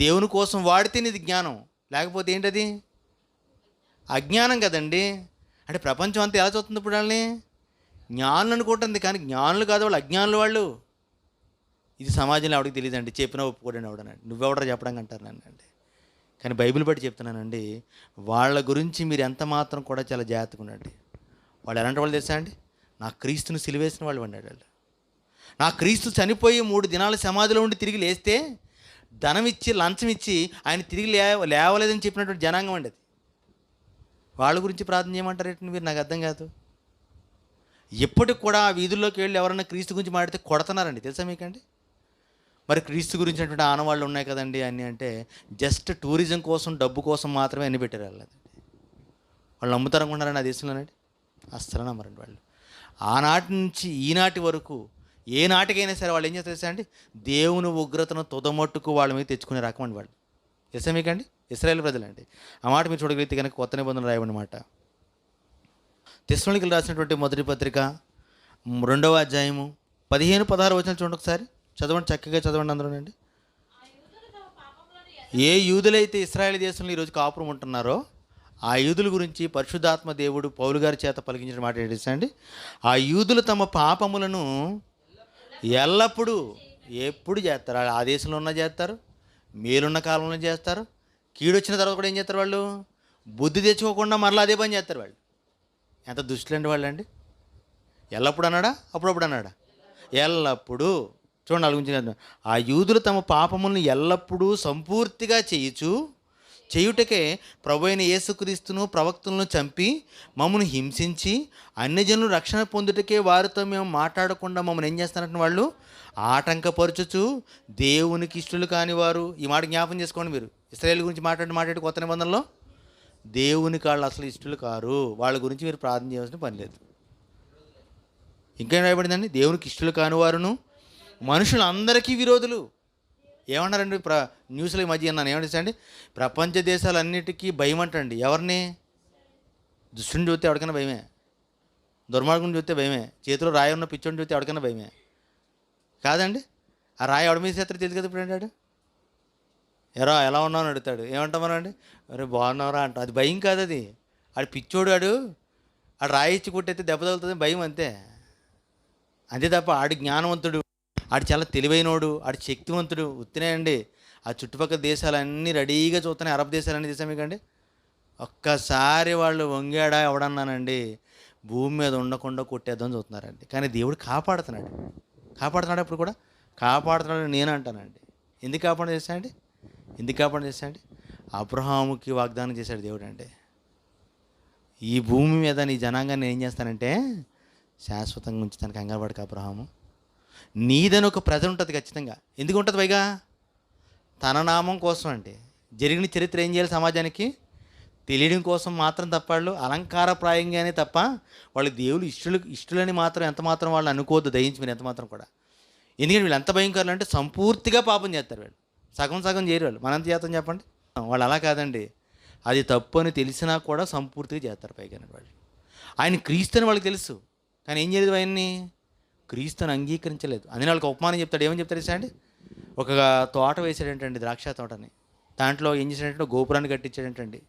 [SPEAKER 1] దేవుని కోసం వాడితే నీది జ్ఞానం, లేకపోతే ఏంటది? అజ్ఞానం కదండి. అంటే ప్రపంచం అంతా ఎలా చూస్తుంది ఇప్పుడు వాళ్ళని? జ్ఞానులు అనుకుంటుంది, కానీ జ్ఞానులు కాదు వాళ్ళు, అజ్ఞానులు వాళ్ళు. ఇది సమాజంలో ఎవరికి తెలియదండి. చెప్పినా ఒప్పుకోడండి ఎవడనండి. నువ్వెవడరా చెప్పడానికి అంటారు నన్ను అండి. కానీ బైబిల్ బట్టి చెప్తున్నానండి, వాళ్ళ గురించి మీరు ఎంత మాత్రం కూడా చాలా జాగ్రత్తగా ఉండండి. వాళ్ళు ఎలాంటి వాళ్ళు తెలుసా అండి? నా క్రీస్తుని సిలువేసిన వాళ్ళు అన్నాడు వాళ్ళు. నా క్రీస్తు చనిపోయి 3 దినాల సమాధిలో ఉండి తిరిగి లేస్తే ధనం ఇచ్చి లంచం ఇచ్చి ఆయన తిరిగి లేవలేదని చెప్పినటువంటి జనాంగం అండి అది. వాళ్ళ గురించి ప్రార్థన చేయమంటారు ఏంటి మీరు? నాకు అర్థం కాదు. ఎప్పటికి కూడా ఆ వీధుల్లోకి వెళ్ళి ఎవరైనా క్రీస్తు గురించి మాట్లాడితే కొడుతున్నారండి, తెలుసా మీకండి? మరి క్రీస్తు గురించినటువంటి ఆనవాళ్ళు ఉన్నాయి కదండి అన్నీ. అంటే జస్ట్ టూరిజం కోసం, డబ్బు కోసం మాత్రమే అన్ని పెట్టారు వాళ్ళు. వాళ్ళు నమ్ముతారనుకుంటున్నారండి ఆ దేశంలోనండి? అస్సలు నమ్మరండి వాళ్ళు. ఆనాటి నుంచి ఈనాటి వరకు ఏ నాటికైనా సరే వాళ్ళు ఏం చేస్తారు తెలుసా అండి? దేవుని ఉగ్రతను తుదమట్టుకు వాళ్ళ మీద తెచ్చుకునే రకం అండి వాళ్ళు. తెలుసా మీకండి? ఇశ్రాయేలు ప్రజలండి. ఆ మాట మీరు చూడగలిగితే కనుక కొత్త నిబంధనలు రాయబడిన మాట. తెస్సలోనికీయులకు రాసినటువంటి మొదటి పత్రిక 2వ అధ్యాయము 15-16 వచనాలు చూడండి ఒకసారి. చదవండి, చక్కగా చదవండి అందరూనండి. ఏ యూదులైతే ఇశ్రాయేలు దేశంలో ఈరోజు కాపురం ఉంటున్నారో ఆ యూదుల గురించి పరిశుద్ధాత్మ దేవుడు పౌలు గారి చేత పలికించిన మాట ఏంటండి? ఆ యూదులు తమ పాపములను ఎల్లప్పుడూ ఎప్పుడు చేస్తారు. ఆ దేశంలో ఉన్న చేస్తారు, మేలున్న కాలంలో చేస్తారు, కీడొచ్చిన తర్వాత కూడా ఏం చేస్తారు వాళ్ళు? బుద్ధి తెచ్చుకోకుండా మరలా అదే పని చేస్తారు వాళ్ళు. ఎంత దుష్టులండి వాళ్ళండి. ఎల్లప్పుడు అన్నాడా? అప్పుడప్పుడు అన్నాడా? ఎల్లప్పుడూ. చూడండి వాళ్ళ గురించి. ఆ యూదులు తమ పాపములను ఎల్లప్పుడూ సంపూర్తిగా చేయుటకే ప్రభువైన యేసుక్రీస్తును ప్రవక్తలను చంపి మమ్మల్ని హింసించి అన్యజనులు రక్షణ పొందుటకే వారితో మేము మాట్లాడకుండా మమ్మల్ని ఏం చేస్తారంటే వాళ్ళు ఆటంకపరచుచు దేవునికి ఇష్టలు కాని వారు. ఈ మాట జ్ఞాపం చేసుకోండి మీరు. ఇశ్రాయేలు గురించి మాట్లాడి కొత్త నిబంధనలో దేవునికి వాళ్ళు అసలు ఇష్టలు కారు. వాళ్ళ గురించి మీరు ప్రార్థన చేయాల్సిన పని లేదు. ఇంకేం రాయబడిందండి? దేవునికి ఇష్టలు కాని వారును మనుషులందరికీ విరోధులు. ఏమన్నారండి? న్యూస్లో ఈ మధ్య అన్నాను, ఏమనిసండి? ప్రపంచ దేశాలన్నిటికీ భయం అంటండి. ఎవరిని? దుష్టుని చూస్తే ఎవరికైనా భయమే, దుర్మార్గుని చూస్తే భయమే, చేతిలో రాయి ఉన్న పిచ్చోని చూస్తే ఎవరికైనా భయమే కాదండి? ఆ రాయి ఎవడ మీద చేస్తారో తెలియదు కదా. ఇప్పుడు అంటాడు, ఎరా ఎలా ఉన్నావు అని అడుగుతాడు. ఏమంటామనండి? అరే బాగున్నారా అంట. అది భయం కాదు, అది ఆడు పిచ్చోడు. ఆడు రాయి ఇచ్చి కొట్టయితే దెబ్బ తగులుతుంది, భయం అంతే. అంతే తప్ప ఆడు జ్ఞానవంతుడు, ఆడు చాలా తెలివైనోడు, ఆడు శక్తివంతుడు ఉత్తినే అండి. ఆ చుట్టుపక్కల దేశాలన్నీ రెడీగా చూస్తున్నాయి. అరబ్ దేశాలన్నీ చేసాం మీకండి. ఒక్కసారి వాళ్ళు వంగాడా ఎవడన్నానండి, భూమి మీద ఉండకుండా కొట్టేద్దామని చూస్తున్నారండి. కానీ దేవుడు కాపాడుతున్నాడు. ఇప్పుడు కూడా కాపాడుతున్నాడు నేను అంటానండి. ఎందుకు కాపాడు చేశాడండి? అబ్రహాముకి వాగ్దానం చేశాడు దేవుడు అండి, ఈ భూమి మీద నీ జనాంగాన్ని ఏం చేస్తానంటే శాశ్వతంగా ఉంచుతాను, కంగారు పడక అబ్రహాము. నీదని ఒక ప్రజ ఉంటుంది ఖచ్చితంగా. ఎందుకు ఉంటుంది పైగా? తన నామం కోసం అండి. జరిగిన చరిత్ర ఏం చేయాలి సమాజానికి తెలియడం కోసం మాత్రం తప్ప వాళ్ళు అలంకారప్రాయంగానే తప్ప వాళ్ళు దేవుడు ఇష్టలని మాత్రం ఎంత మాత్రం వాళ్ళు అనుకోవద్దు, దయించి మీరు ఎంత మాత్రం కూడా. ఎందుకంటే వీళ్ళు ఎంత భయంకరులు అంటే సంపూర్తిగా పాపం చేస్తారు. వీళ్ళు సగం సగం చేయరు. వాళ్ళు మనంత చేస్తాం చెప్పండి. వాళ్ళు అలా కాదండి. అది తప్పు అని తెలిసినా కూడా సంపూర్తిగా చేస్తారు పైగా వాళ్ళు. ఆయన క్రీస్తుని వాళ్ళకి తెలుసు, కానీ ఏం చేయలేదు, ఆయన్ని క్రీస్తుని అంగీకరించలేదు. అందులో వాళ్ళకి ఉపమానం చెప్తాడు. ఏమని చెప్తాడు తెలుసా అండి? ఒక తోట వేసాడంటండి, ద్రాక్ష తోటని. దాంట్లో ఏం చేశాడంటే గోపురాన్ని కట్టించాడంటండి.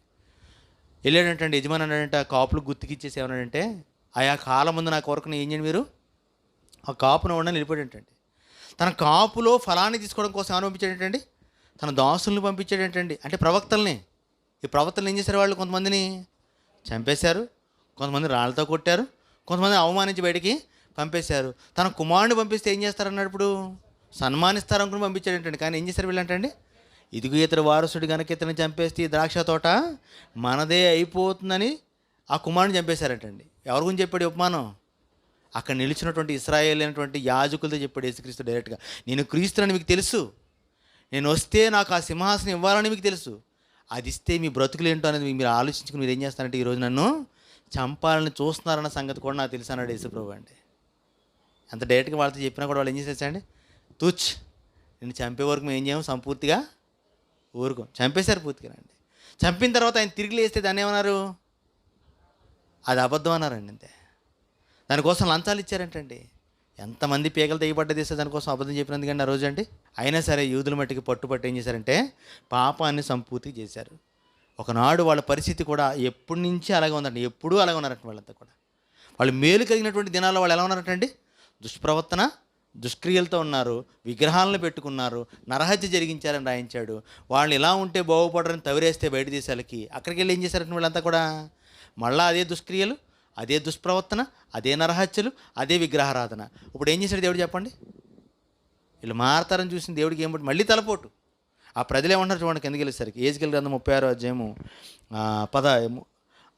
[SPEAKER 1] వెళ్ళాడంటండి యజమాని అన్నాడంటే ఆ కాపులు గుర్తుకిచ్చేసి ఏమన్నాడంటే, ఆయా కాలం ముందు నా కొరకు ఏం చేయండి మీరు ఆ కాపును ఉండని వెళ్ళిపోయాడంటండి. తన కాపులో ఫలాన్ని తీసుకోవడం కోసం ఏమైనా పంపించాడేంటండి? తన దాసుల్ని పంపించాడేంటండి, అంటే ప్రవక్తల్ని. ఈ ప్రవక్తలు ఏం చేశారు? వాళ్ళు కొంతమందిని చంపేశారు, కొంతమంది రాళ్ళతో కొట్టారు, కొంతమంది అవమానించి బయటికి పంపేశారు. తన కుమారుని పంపిస్తే ఏం చేస్తారన్నాడు? ఇప్పుడు సన్మానిస్తారనుకుని పంపించాడేంటండి. కానీ ఏం చేశారు వీళ్ళంటండి? ఇదిగో ఇతడు వారసుడు కనుక ఇతను చంపేస్తే ఈ ద్రాక్ష తోట మనదే అయిపోతుందని ఆ కుమారుని చంపేశారటండి. ఎవరి గురించి చెప్పాడు ఉపమానం? అక్కడ నిలిచినటువంటి ఇశ్రాయేల్ అయినటువంటి యాజకులతో చెప్పాడు యేసుక్రీస్తు డైరెక్ట్గా. నేను క్రీస్తుని మీకు తెలుసు, నేను వస్తే నాకు ఆ సింహాసనం ఇవ్వాలని మీకు తెలుసు, అది ఇస్తే మీ బ్రతుకులు ఏంటో అనేది మీరు ఆలోచించుకుని మీరు ఏం చేస్తారంటే ఈరోజు నన్ను చంపాలని చూస్తున్నారన్న సంగతి కూడా నాకు తెలుసు అన్నాడు యేసుప్రభు అండి. అంత డైరెక్ట్గా వాళ్ళతో చెప్పినా కూడా వాళ్ళు ఏం చేసేసండి, తుచ్ నేను చంపే వరకు మేము ఏం చేయము, సంపూర్తిగా ఊరుకోం. చంపేశారు పూర్తిగానండి. చంపిన తర్వాత ఆయన తిరిగి లేస్తే దాన్ని ఏమన్నారు? అది అబద్ధం అన్నారండి. అంతే. దానికోసం లంచాలు ఇచ్చారంటండి. ఎంతమంది పీకలు తెగిపడ్డ తీస్తే దానికోసం అబద్ధం చెప్పినందుకండి ఆ రోజు అండి. అయినా సరే యూదుల మట్టికి పట్టుపట్టి ఏం చేశారంటే పాపాన్ని సంపూర్తి చేశారు. ఒకనాడు వాళ్ళ పరిస్థితి కూడా ఎప్పటి నుంచి అలాగే ఉందండి. ఎప్పుడూ అలాగే ఉన్నారంట వాళ్ళంతా కూడా. వాళ్ళు మేలు కలిగినటువంటి దినాల్లో వాళ్ళు ఎలా ఉన్నారంటండి? దుష్ప్రవర్తన దుష్క్రియలతో ఉన్నారు, విగ్రహాలను పెట్టుకున్నారు, నరహత్య జరిగించారని రాయించాడు. వాళ్ళు ఇలా ఉంటే బాగుపడరని తవిరేస్తే బయట దేశాలకి అక్కడికి వెళ్ళి ఏం చేశారంటే వీళ్ళంతా కూడా మళ్ళీ అదే దుష్క్రియలు, అదే దుష్ప్రవర్తన, అదే నరహత్యలు, అదే విగ్రహారాధన. ఇప్పుడు ఏం చేశాడు దేవుడు చెప్పండి? వీళ్ళు మారతారని చూసిన దేవుడికి ఏం పట్టి మళ్ళీ తలపోటు. ఆ ప్రజలు ఏమంటారు చూడండి కిందకి వెళ్ళేసరికి. ఏజ్కేల్ గ్రంథం 36వ అధ్యాయము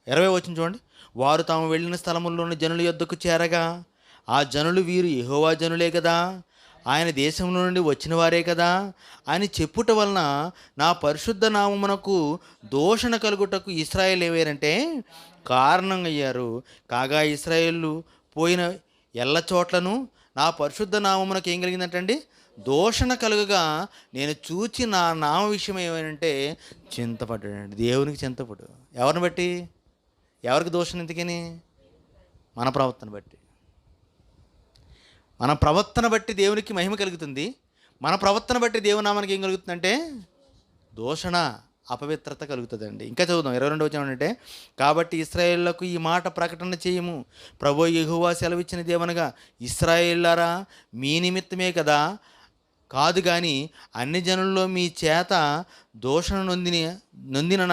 [SPEAKER 1] 20 వచ్చింది చూడండి. వారు తాము వెళ్ళిన స్థలముల్లోని జనుల యొద్దకు చేరగా ఆ జనులు వీరు యెహోవా జనులే కదా, ఆయన దేశంలో నుండి వచ్చిన వారే కదా అని చెప్పుట వలన నా పరిశుద్ధ నామమునకు దూషణ కలుగుటకు ఇశ్రాయేలు ఏవారంటే కారణం అయ్యారు. కాగా ఇశ్రాయేలు పోయిన ఎల్ల చోట్లను నా పరిశుద్ధ నామమునకు ఏం కలిగిందంటండి? దూషణ కలుగగా నేను చూచి నా నామ విషయం ఏమంటే చింతపడ్డాడండి. దేవునికి చింతపడు. ఎవరిని బట్టి? ఎవరికి దూషణ? ఎందుకని? మన ప్రవర్తన బట్టి. మన ప్రవర్తన బట్టి దేవునికి మహిమ కలుగుతుంది. మన ప్రవర్తన బట్టి దేవుని నామానికి ఏం కలుగుతుందంటే దూషణ, అపవిత్రత కలుగుతుందండి. ఇంకా చదువుదాం 22వ వచనం అంటే, కాబట్టి ఇశ్రాయేలులకు ఈ మాట ప్రకటన చేయము, ప్రభువు యెహోవా సెలవిచ్చిన దేవనగా, ఇశ్రాయేలులారా మీ నిమిత్తమే కదా, కాదు కానీ అన్ని జనుల్లో మీ చేత దూషణ నొందిన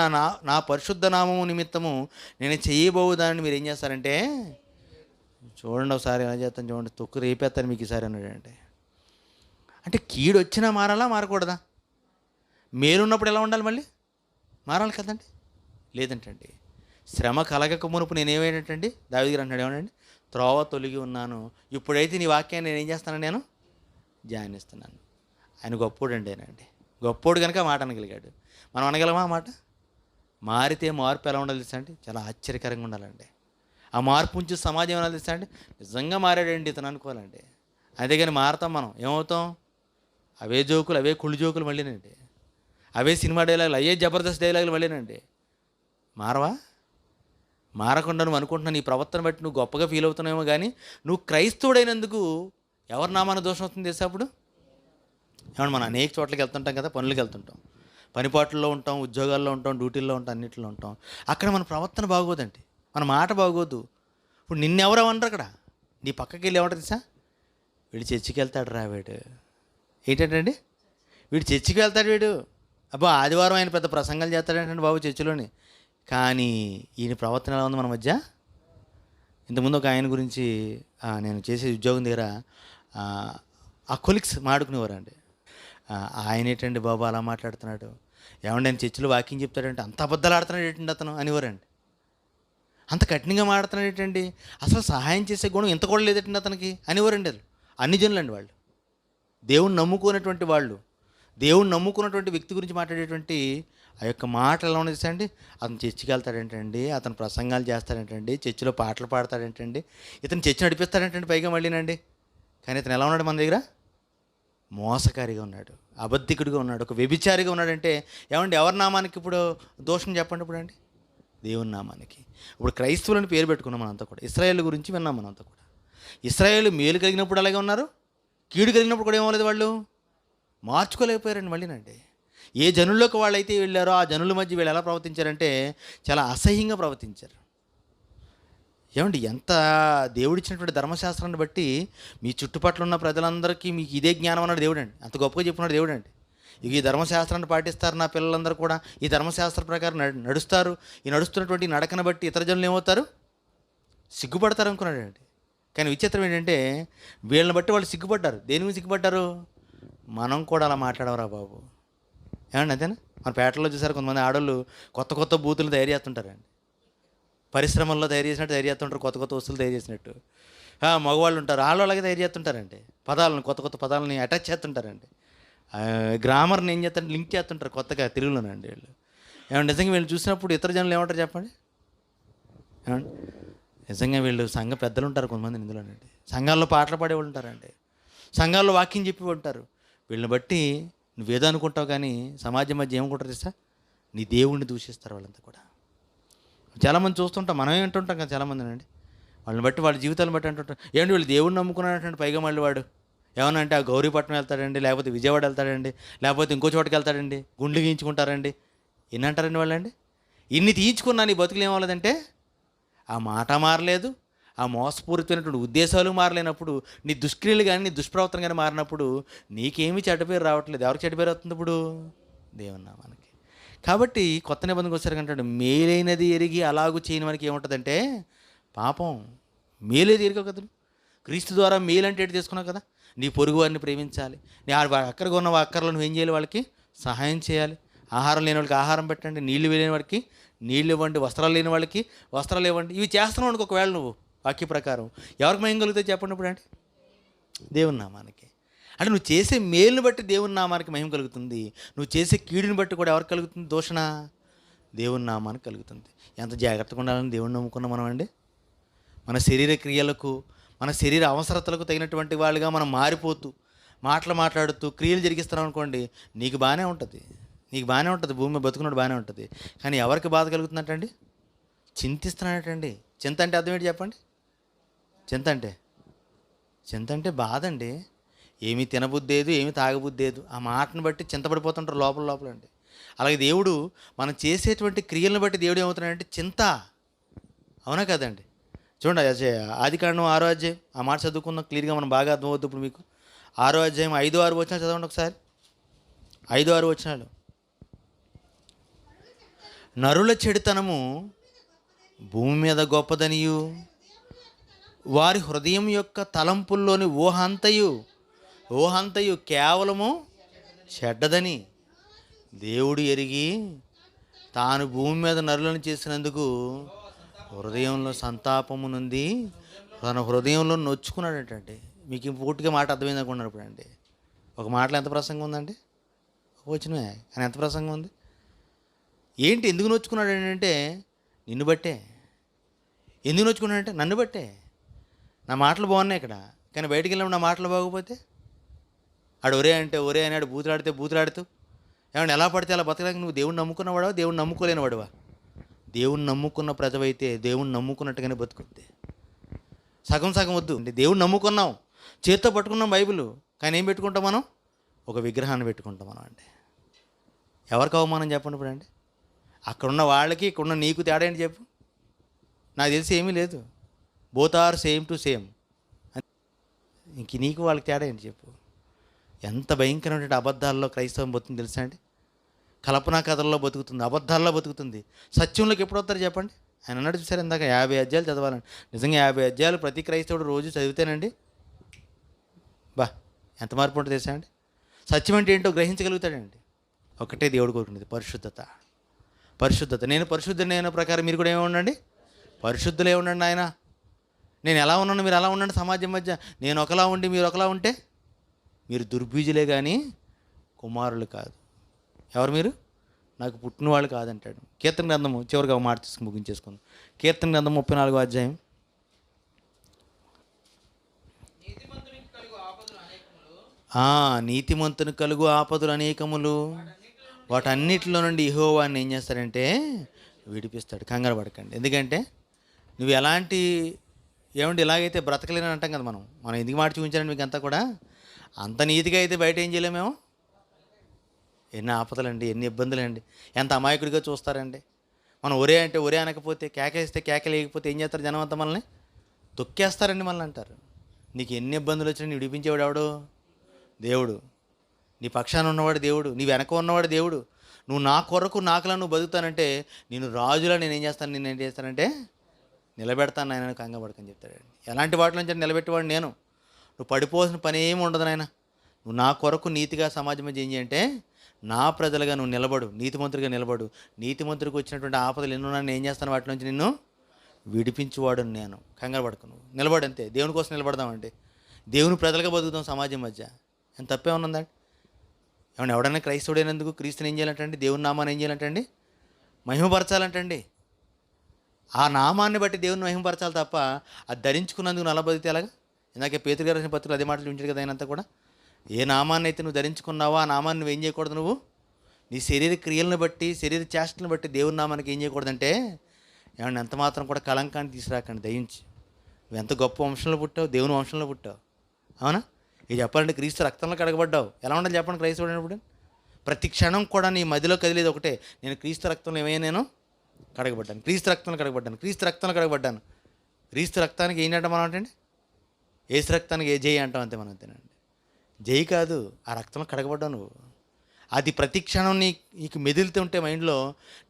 [SPEAKER 1] నా పరిశుద్ధ నామము నిమిత్తము నేను చేయబోవు దానిని మీరు ఏం చేస్తారంటే చూడండి. ఒకసారి ఎలా చేస్తాను చూడండి, తొక్కు రేపేస్తాను మీకు ఈసారి అన్నాడంటే. అంటే కీడు వచ్చినా మారాలా మారకూడదా? మేలున్నప్పుడు ఎలా ఉండాలి? మళ్ళీ మారాలి కదండి. లేదంటండి శ్రమ కలగక మునుపు నేనేమేంటండి దావీదు గారు అంటాడు ఏమనండి, త్రోవ తొలగి ఉన్నాను, ఇప్పుడైతే నీ వాక్యాన్ని నేను ఏం చేస్తాను, నేను ధ్యానిస్తున్నాను. ఆయన గొప్పోడు అండి. గొప్పోడు కనుక మాట అనగలిగాడు. మనం అనగలమా మాట? మారితే మార్పు ఎలా ఉండాలి తెలుసా అండి? చాలా ఆశ్చర్యకరంగా ఉండాలండి. ఆ మార్పు నుంచి సమాజం ఎలా తెలుసా అండి? నిజంగా మారాడండి ఇతను అనుకోవాలండి. అంతేగాని మారతాం మనం ఏమవుతాం? అవే జోకులు, అవే కుళ్ళు జోకులు మళ్ళీనండి, అవే సినిమా డైలాగులు, అవే జబర్దస్త్ డైలాగులు మళ్ళీనండి. మారవా? మారకుండా నువ్వు అనుకుంటున్నావు నీ ప్రవర్తన బట్టి నువ్వు గొప్పగా ఫీల్ అవుతున్నావేమో, కానీ నువ్వు క్రైస్తవుడైనందుకు ఎవరి నామాన దోషం వస్తుంది తెలుసా? అప్పుడు ఏమన్నా మనం అనేక చోట్లకి వెళ్తుంటాం కదా, పనులకు వెళ్తుంటాం, పనిపాట్లలో ఉంటాం, ఉద్యోగాల్లో ఉంటాం, డ్యూటీల్లో ఉంటాం, అన్నింటిలో ఉంటాం. అక్కడ మన ప్రవర్తన బాగోదండి, మన మాట బాగోదు. ఇప్పుడు నిన్నెవరో అంటారు అక్కడ, నీ పక్కకి వెళ్ళి ఏమంటారు తెలుసా? వీడు చర్చికి వెళ్తాడు రా వీడు. ఏంటంటే వీడు చర్చికి వెళ్తాడు వీడు, అబ్బా ఆదివారం ఆయన పెద్ద ప్రసంగాలు చేస్తాడంటండి బాబు చర్చిలోని. కానీ ఈయన ప్రవర్తన ఎలా ఉంది మన మధ్య? ఇంతకుముందు ఒక ఆయన గురించి నేను చేసే ఉద్యోగం దగ్గర ఆ కొలిక్స్ మాడుకునేవారండి. ఆయన ఏంటండి బాబు అలా మాట్లాడుతున్నాడు, ఏమండి ఆయన చర్చిలో వాకింగ్ చెప్తాడంటే అంత అబద్ధాలు ఆడుతున్నాడు ఏంటండి అతను అనేవారండి. అంత కఠినంగా మాడుతున్నాడు ఏంటండి, అసలు సహాయం చేసే గుణం ఇంత కూడా లేదండి అతనికి అనేవారండి. అన్ని జనులండి వాళ్ళు, దేవుణ్ణి నమ్ముకున్నటువంటి వాళ్ళు, దేవుణ్ణి నమ్ముకున్నటువంటి వ్యక్తి గురించి మాట్లాడేటువంటి ఆ యొక్క మాటలు ఎలా ఉన్నది అండి. అతను చర్చికి వెళ్తాడేంటండి, అతను ప్రసంగాలు చేస్తాడేంటండి, చర్చిలో పాటలు పాడతాడేంటండి, ఇతను చర్చి నడిపిస్తాడేంటండి పైగా మళ్ళీనండి. కానీ ఇతను ఎలా ఉన్నాడు మన దగ్గర? మోసకారిగా ఉన్నాడు, అబద్ధికుడిగా ఉన్నాడు, ఒక వ్యభిచారిగా ఉన్నాడంటే ఏమండి ఎవరి నామానికి ఇప్పుడు దోషం చెప్పండి ఇప్పుడు అండి? దేవుని నామానికి. ఇప్పుడు క్రైస్తవులని పేరు పెట్టుకున్నాం మనంతా కూడా, ఇశ్రాయేలు గురించి విన్నాం మనంతా కూడా. ఇశ్రాయేలు మేలు కలిగినప్పుడు అలాగే ఉన్నారు, కీడు కలిగినప్పుడు కూడా ఏమవ్వలేదు, వాళ్ళు మార్చుకోలేకపోయారండి మళ్ళీనండి. ఏ జనుల్లోకి వాళ్ళైతే వెళ్ళారో ఆ జనుల మధ్య వీళ్ళు ఎలా ప్రవర్తించారంటే చాలా అసహ్యంగా ప్రవర్తించారు. ఏమండి ఎంత దేవుడిచ్చినటువంటి ధర్మశాస్త్రాన్ని బట్టి మీ చుట్టుపక్కల ఉన్న ప్రజలందరికీ మీకు ఇదే జ్ఞానం అన్నాడు దేవుడు అండి, అంత గొప్పగా చెప్పుకున్నాడు దేవుడు అండి. ఇక ఈ ధర్మశాస్త్రాన్ని పాటిస్తారు నా పిల్లలందరూ కూడా, ఈ ధర్మశాస్త్ర ప్రకారం నడుస్తారు, ఈ నడుస్తున్నటువంటి నడకను బట్టి ఇతర జనులు ఏమవుతారు? సిగ్గుపడతారు అనుకున్నాడు అండి. కానీ విచిత్రం ఏంటంటే వీళ్ళని బట్టి వాళ్ళు సిగ్గుపడ్డారు. దేని మీద సిగ్గుపడ్డారు? మనం కూడా అలా మాట్లాడవరా బాబు, ఏమండి అంతేనా? మన పేటలో చూసారు కొంతమంది ఆడవాళ్ళు కొత్త కొత్త బూతులు తయారు చేస్తుంటారండి, పరిశ్రమల్లో తయారు చేసినట్టు తయారు చేస్తుంటారు, కొత్త కొత్త వస్తువులు తయారు చేసినట్టు. మగవాళ్ళు ఉంటారు, అలాగే తయారు చేస్తుంటారండి, పదాలను కొత్త కొత్త పదాలని అటాచ్ చేస్తుంటారండి, గ్రామర్ని ఏం చేస్తారు లింక్ చేస్తుంటారు కొత్తగా తెలుగులోనండి వీళ్ళు. ఏమంటే నిజంగా వీళ్ళు చూసినప్పుడు ఇతర జనులు ఏమంటారు చెప్పండి? ఏమండి నిజంగా వీళ్ళు సంఘ పెద్దలు ఉంటారు కొంతమంది ఇందులోనండి, సంఘాల్లో పాటలు పాడేవాళ్ళు ఉంటారండి, సంఘాల్లో వాక్యం చెప్పి ఉంటారు. వీళ్ళని బట్టి నువ్వేదో అనుకుంటావు కానీ సమాజం మధ్య ఏమనుకుంటారు తెలుసా? నీ దేవుణ్ణి దూషిస్తారు వాళ్ళంతా కూడా. చాలామంది చూస్తుంటాం, మనమే వింటుంటాం కదా చాలామంది అండి, వాళ్ళని బట్టి వాళ్ళ జీవితాలను బట్టి అంటుంటాం, ఏంటి వీళ్ళు దేవుణ్ణి నమ్ముకున్నాడంటే పైగా మళ్ళీ వాడు ఏమన్నా అంటే ఆ గౌరీపట్నం వెళ్తాడండి, లేకపోతే విజయవాడ వెళ్తాడండి, లేకపోతే ఇంకో చోటుకి వెళ్తాడండి, గుండ్లు గీయించుకుంటారండి. ఎన్ని అంటారండి వాళ్ళండి? ఇన్ని తీయించుకున్నా నీ బతుకులు ఏమవ్వలేదంటే ఆ మాట మారలేదు, ఆ మోసపూరితమైనటువంటి ఉద్దేశాలు మారలేనప్పుడు, నీ దుష్క్రియలు కానీ నీ దుష్ప్రవర్తన కానీ మారినప్పుడు నీకేమీ చెడ్డ పేరు రావట్లేదు. ఎవరికి చెడ్డ పేరు వస్తుంది ఇప్పుడు? దేవుని నామానికి. కాబట్టి కొత్త నిబంధనకు వచ్చారు కంటాడు, మేలైనది ఎరిగి అలాగూ చేయని మనకి ఏముంటుందంటే పాపం. మేలేది ఎరిగవు కదా, క్రీస్తు ద్వారా మేలంటే ఏంటి తీసుకున్నావు కదా, నీ పొరుగు వారిని ప్రేమించాలి, నీ అక్కడికి ఉన్న అక్కర్లో నువ్వు ఏం చేయాలి? వాళ్ళకి సహాయం చేయాలి. ఆహారం లేని వాళ్ళకి ఆహారం పెట్టండి, నీళ్లు లేని వాడికి నీళ్ళు ఇవ్వండి, వస్త్రాలు లేని వాళ్ళకి వస్త్రాలు ఇవ్వండి. ఇవి చేస్తున్నావు అనుకో ఒకవేళ నువ్వు వాక్య ప్రకారం, ఎవరికి మహిమ కలుగుతాయి చెప్పండి ఇప్పుడు అంటే? దేవుని నామానికి. అంటే నువ్వు చేసే మేలుని బట్టి దేవుని నామానికి మహిమ కలుగుతుంది, నువ్వు చేసే కీడుని బట్టి కూడా ఎవరికి కలుగుతుంది దూషణ? దేవుని నామానికి కలుగుతుంది. ఎంత జాగ్రత్తగా ఉండాలని దేవుణ్ణి నమ్ముకున్నాం మనం అండి. మన శరీర క్రియలకు, మన శరీర అవసరతలకు తగినటువంటి వాళ్ళుగా మనం మారిపోతూ మాట్లాడుతూ క్రియలు జరిగిస్తున్నాం అనుకోండి, నీకు బాగానే ఉంటుంది, నీకు బాగానే ఉంటుంది, భూమి మీద బతుకున్నాడు బాగానే ఉంటుంది. కానీ ఎవరికి బాధ కలుగుతున్నట్టండి? చింతిస్తున్నాడటండి. చింత అంటే అర్థం ఏంటి చెప్పండి? చింత అంటే బాధ అండి. ఏమీ తినబుద్దేదు, ఏమీ తాగబుద్దేదు, ఆ మాటను బట్టి చింతపడిపోతుంటారు లోపల అండి. అలాగే దేవుడు మనం చేసేటువంటి క్రియలను బట్టి దేవుడు ఏమవుతున్నాడంటే చింత. అవునా కదండి? చూడండి, ఆదికాండం 6వ అధ్యాయం, ఆ మాట చదువుకుందాం, క్లియర్గా మనం బాగా అర్థమవుతుంది ఇప్పుడు మీకు. 6వ అధ్యాయం 5-6 వచనాలు చదవండి ఒకసారి. 5-6 వచనాలు. నరుల చెడుతనము భూమి మీద గొప్పదనియు, వారి హృదయం యొక్క తలంపుల్లోని ఊహంతయు కేవలము చెడ్డదని దేవుడు ఎరిగి తాను భూమి మీద నరులను చేసినందుకు హృదయంలో సంతాపము నుండి తన హృదయంలో నొచ్చుకున్నాడటండి. మీకు పూర్తిగా మాట అర్థమైంది అనుకున్నారు ఇప్పుడు అండి. ఒక మాటలో ఎంత ప్రసంగం ఉందండి? వచ్చినవే కానీ ఎంత ప్రసంగం ఉంది? ఏంటి ఎందుకు నొచ్చుకున్నాడు అంటే నిన్ను బట్టే. ఎందుకు నొచ్చుకున్నాడంటే నన్ను బట్టే. నా మాటలు బాగున్నాయి ఇక్కడ, కానీ బయటికి వెళ్ళినప్పుడు నా మాటలు బాగోపోతే ఆడు ఒరే అంటే ఒరే అన్నాడు, బూతులాడుతూ ఏమన్నా ఎలా పడితే అలా బతకడానికి నువ్వు దేవుణ్ణి నమ్ముకున్నవాడవా, దేవుణ్ణి నమ్ముకోలేనివాడువా? దేవుణ్ణి నమ్ముకున్న ప్రజవైతే దేవుణ్ణి నమ్ముకున్నట్టుగానే బతుకుద్ది. సగం వద్దు అంటే దేవుణ్ణి నమ్ముకున్నాం, చేత్తో పట్టుకున్నాం బైబిల్, కానీ ఏం పెట్టుకుంటాం మనం? ఒక విగ్రహాన్ని పెట్టుకుంటాం మనం అండి. ఎవరికి అవమానం చెప్పండి ఇప్పుడు అండి? అక్కడున్న వాళ్ళకి ఇక్కడున్న నీకు తేడా ఏంటి చెప్పు? నాకు తెలిసి ఏమీ లేదు, both are same to same. ఇంక నీకు వాళ్ళకి తేడా ఏంటి చెప్పు? ఎంత భయంకరమైన అబద్ధాల్లో క్రైస్తవం బతుకుతుంది తెలుసా అండి? కల్పనా కథల్లో బతుకుతుంది, అబద్ధాల్లో బతుకుతుంది. సత్యంలోకి ఎప్పుడు వస్తారు చెప్పండి? ఆయన అన్నాడు చూసారు ఇందాక 50 అధ్యాయాలు చదవాలండి. నిజంగా 50 అధ్యాయాలు ప్రతి క్రైస్తవుడు రోజు చదివితేనండి ఎంత మార్పు ఉంటుంది తెలుసా అండి? సత్యం అంటే ఏంటో గ్రహించగలుగుతాడండి. ఒకటే దేవుడు కోరుకునేది పరిశుద్ధత. నేను పరిశుద్ధుని అయిన ప్రకారం మీరు కూడా ఏమి ఉండండి, పరిశుద్ధులే ఉండండి ఆయన. నేను ఎలా ఉన్నాను మీరు ఎలా ఉండండి, సమాజం మధ్య నేను ఒకలా ఉండి మీరు ఒకలా ఉంటే మీరు దుర్బీజులే కానీ కుమారులు కాదు. ఎవరు మీరు? నాకు పుట్టిన వాళ్ళు కాదంటాడు. కీర్తన గ్రంథము చివరిగా ఒక మాట తీసుకుని ముగించేసుకుందాం. కీర్తన గ్రంథం 34వ అధ్యాయం. నీతిమంతుని కలుగు ఆపదలు అనేకములు, వాటన్నిటిలో నుండి యెహోవాని ఏం చేస్తాడంటే విడిపిస్తాడు. కంగారు పడకండి. ఎందుకంటే నువ్వు ఎలాంటి ఏమంటే ఇలాగైతే బ్రతకలేని అంటాం కదా మనం ఎందుకు మాట చూపించాలండి మీకు అంతా కూడా. అంత నీతిగా అయితే బయట ఏం చేయలేమేమో. ఎన్ని ఆపదలండి, ఎన్ని ఇబ్బందులండి, ఎంత అమాయకుడిగా చూస్తారండి. మనం ఒరే అంటే ఒరే అనకపోతే, కేకేస్తే కేకలేకపోతే ఏం చేస్తారు జనం అంతా? మనల్ని తొక్కేస్తారండి, మనల్ని అంటారు. నీకు ఎన్ని ఇబ్బందులు వచ్చినా నీ విడిపించేవాడు ఎవడు? దేవుడు. నీ పక్షాన ఉన్నవాడు దేవుడు, నీ వెనక ఉన్నవాడు దేవుడు. నువ్వు నా కొరకు నాకులా నువ్వు బతుకుతానంటే నేను రాజులా నేనేం చేస్తాను, నేను ఏం చేస్తానంటే నిలబెడతాను నాయన, కంగపడకని చెప్తాడు. ఎలాంటి వాటి నుంచి నిలబెట్టేవాడు నేను. నువ్వు పడిపోవాల్సిన పని ఏమి ఉండదు నాయన. నువ్వు నా కొరకు నీతిగా సమాజం మధ్య ఏం చేయంటే నా ప్రజలుగా నువ్వు నిలబడు, నీతిమంతుడిగా నిలబడు. నీతిమంతుడికి వచ్చినటువంటి ఆపదలు ఎన్నున్నా నేను ఏం చేస్తాను, వాటి నుంచి నిన్ను విడిపించువాడు నేను. కంగారు పడకు, నువ్వు నిలబడు అంతే. దేవుని కోసం నిలబడదామంటే దేవుని ప్రజలుగా బతుకుతాం సమాజం మధ్య. ఎంత తప్పే ఉన్నదండి? ఏమన్నా ఎవడన్నా క్రైస్తవుడైనందుకు క్రీస్తుని ఏం చేయాలంటండి? దేవుని నామాన్ని ఏం చేయాలంటండి? మహిమపరచాలంటండి. ఆ నామాన్ని బట్టి దేవుని మహిమపరచాలి తప్ప అది ధరించుకున్నందుకు నల్ల బతికితే ఎలాగా? ఇందాకే పేతురు గారు రాసిన పత్రికలు అదే మాటలు ఉంచాడు కదా ఆయనంతా కూడా. ఏ నామాన్ని అయితే నువ్వు ధరించుకున్నావో ఆ నామాన్ని నువ్వు ఏం చేయకూడదు? నువ్వు నీ శరీర క్రియలను బట్టి, శరీర చేష్టలను బట్టి దేవుని నామానికి ఏం చేయకూడదంటే ఏమన్నా ఎంత మాత్రం కూడా కళంకాన్ని తీసుకురాకండి దయించి. నువ్వు ఎంత గొప్ప వంశంలో పుట్టావు, దేవుని వంశంలో పుట్టావు. అవునా? ఇది చెప్పాలంటే క్రీస్తు రక్తంలో కడగబడ్డావు. ఎలా ఉండాలి చెప్పండి క్రైస్తవుడైనప్పుడు? ప్రతి క్షణం కూడా నీ మదిలో కదిలేదు ఒకటే, నేను క్రీస్తు రక్తంలో ఏమైనా నేను కడగబడ్డాను, క్రీస్తు రక్తంలో కడగబడ్డాను, క్రీస్తు రక్తంలో కడగబడ్డాను. క్రీస్తు రక్తానికి ఏంటంటే మనం అంటే ఏసు రక్తానికి ఏ జై అంటాం అంతే. మనం అంతేనండి. జై కాదు, ఆ రక్తంలో కడగబడ్డావు నువ్వు. అది ప్రతి క్షణం నీకు మెదులుతూ ఉంటే మైండ్లో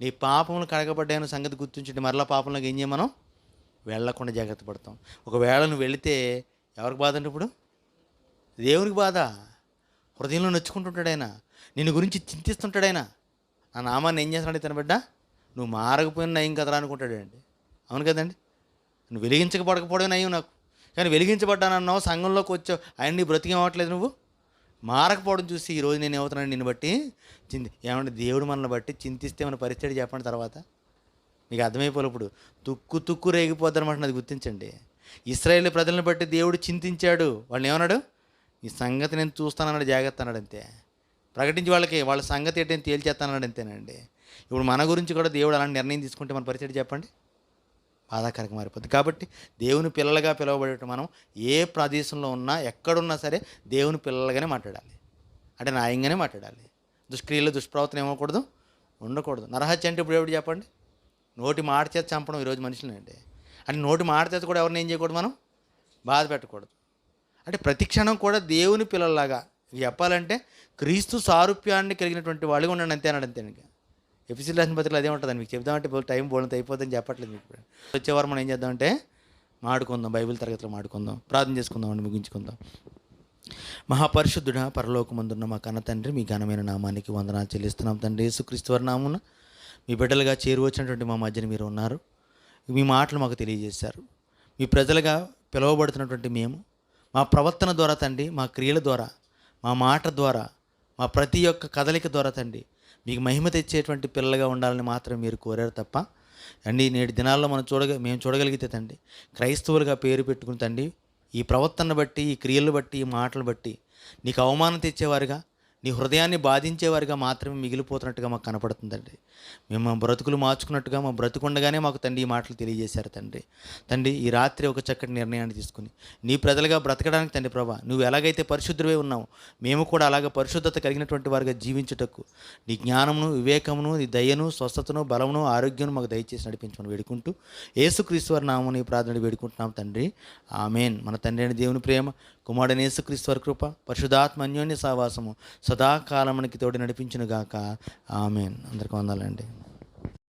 [SPEAKER 1] నీ పాపములు కడగబడ్డాయని సంగతి గుర్తుంచుంటే మరలా పాపంలోకి ఏం చేయం మనం? వెళ్ళకుండా జాగ్రత్త పడతాం. ఒకవేళ నువ్వు వెళితే ఎవరికి బాధ అంటే ఇప్పుడు? దేవునికి బాధ. హృదయంలో నొచ్చుకుంటుంటాడు ఆయన, నిన్ను గురించి చింతిస్తుంటాడు ఆయన. ఆ నామాన్ని ఏం చేస్తున్నాడు తన బిడ్డ? నువ్వు మారకపోయినా నయం కదరా అనుకుంటాడండి. అవును కదండి? నువ్వు వెలిగించకపోవడమే నయం నాకు, కానీ వెలిగించబడ్డానన్నావు, సంఘంలోకి వచ్చావు, ఆయన నీ బ్రతికేం అవ్వట్లేదు. నువ్వు మారకపోవడం చూసి ఈరోజు నేను ఏమవుతున్నాను నిన్ను బట్టి ఏమంటే దేవుడు మనల్ని బట్టి చింతిస్తే మన పరిస్థితి చెప్పండి. తర్వాత మీకు అర్థమైపోయినప్పుడు తుక్కు రేగిపోద్ది అనమాట. అది గుర్తించండి. ఇశ్రాయేలు ప్రజలను బట్టి దేవుడు చింతించాడు. వాళ్ళని ఏమన్నాడు? ఈ సంగతి నేను చూస్తానన్నాడు, జాగ్రత్త అన్నాడు అంతే. ప్రకటించి వాళ్ళకి వాళ్ళ సంగతి ఏంటని తేల్చేస్తానన్నాడు అంతేనండి. ఇప్పుడు మన గురించి కూడా దేవుడు అలాంటి నిర్ణయం తీసుకుంటే మన పరిస్థితి చెప్పండి, బాధాకరంగా మారిపోద్ది. కాబట్టి దేవుని పిల్లలుగా పిలువబడేట మనం ఏ ప్రదేశంలో ఉన్నా ఎక్కడున్నా సరే దేవుని పిల్లలుగానే మాట్లాడాలి. అంటే న్యాయంగానే మాట్లాడాలి. దుష్క్రియలు దుష్ప్రవర్తన ఏమకూడదు, ఉండకూడదు. నరహత్య అంటే ఇప్పుడు ఎవరు చెప్పండి? నోటి మాట చేత చంపడం ఈరోజు మనుషులని అంటే. అంటే నోటి మాట చేత కూడా ఎవరిని ఏం చేయకూడదు, మనం బాధ పెట్టకూడదు. అంటే ప్రతి క్షణం కూడా దేవుని పిల్లల్లాగా చెప్పాలంటే క్రీస్తు సారూప్యాన్ని కలిగినటువంటి వాళ్ళగా ఉండండి అంతే అన్నాడు. అంతే ఎఫెసీయులకు రాసిన పత్రికలో అదే ఉంటుందని మీకు చెప్దామంటే టైం బోలంత అయిపోతుందని చెప్పట్లేదు మీకు. వచ్చేవారు మనం ఏం చేద్దామంటే మాడుకుందాం, బైబిల్ తరగతిలో మాడుకుందాం, ప్రార్థన చేసుకుందాం అండి, ముగించుకుందాం. మహాపరిశుద్ధుడా పరలోకమందున్న మా కన్న తండ్రి, మీ ఘనమైన నామానికి వందనాలు చెల్లిస్తున్నాం తండ్రి. యేసుక్రీస్తు వారి నామమున మీ బిడ్డలుగా చేరువచ్చినటువంటి మా మధ్యన మీరు ఉన్నారు. మీ మాటలు మాకు తెలియజేశారు. మీ ప్రజలుగా పిలువబడుతున్నటువంటి మేము మా ప్రవర్తన ద్వారా తండ్రి, మా క్రియల ద్వారా, మా మాట ద్వారా, మా ప్రతి ఒక్క కదలిక ద్వారా తండ్రి మీకు మహిమ తెచ్చేటువంటి పిల్లలుగా ఉండాలని మాత్రం మీరు కోరారు తప్ప అండి. నేటి దినాల్లో మేము చూడగలిగితే తండ్రి క్రైస్తవులుగా పేరు పెట్టుకుని తండ్రి ఈ ప్రవర్తనను బట్టి, ఈ క్రియలను బట్టి, ఈ మాటలు బట్టి నీకు అవమానం తెచ్చేవారుగా, నీ హృదయాన్ని బాధించేవారుగా మాత్రమే మిగిలిపోతున్నట్టుగా మాకు కనపడుతుందండి. మేము మా బ్రతుకులు మార్చుకున్నట్టుగా మా బ్రతుకుండగానే మాకు తండ్రి ఈ మాటలు తెలియజేశారు తండ్రి. ఈ రాత్రి ఒక చక్కటి నిర్ణయాన్ని తీసుకుని నీ ప్రజలుగా బ్రతకడానికి తండ్రి ప్రభా, నువ్వు ఎలాగైతే పరిశుద్ధువే ఉన్నావు మేము కూడా అలాగ పరిశుద్ధత కలిగినటువంటి వారిగా జీవించుటకు నీ జ్ఞానమును, వివేకమును, నీ దయను, స్వస్థతను, బలమును, ఆరోగ్యమును మాకు దయచేసి నడిపించమని వేడుకుంటూ యేసుక్రీస్తు వారి నామమున ఈ ప్రార్థన వేడుకుంటున్నాం తండ్రి. ఆమేన్. మన తండ్రి అయిన దేవుని ప్రేమ, కుమారుడైన యేసుక్రీస్తు వారి కృప, పరిశుద్ధాత్మ అన్యోన్య సహవాసము సదాకాలమునికి తోడి నడిపించునుగాక. ఆమేన్. అందరికీ వందనాలండి.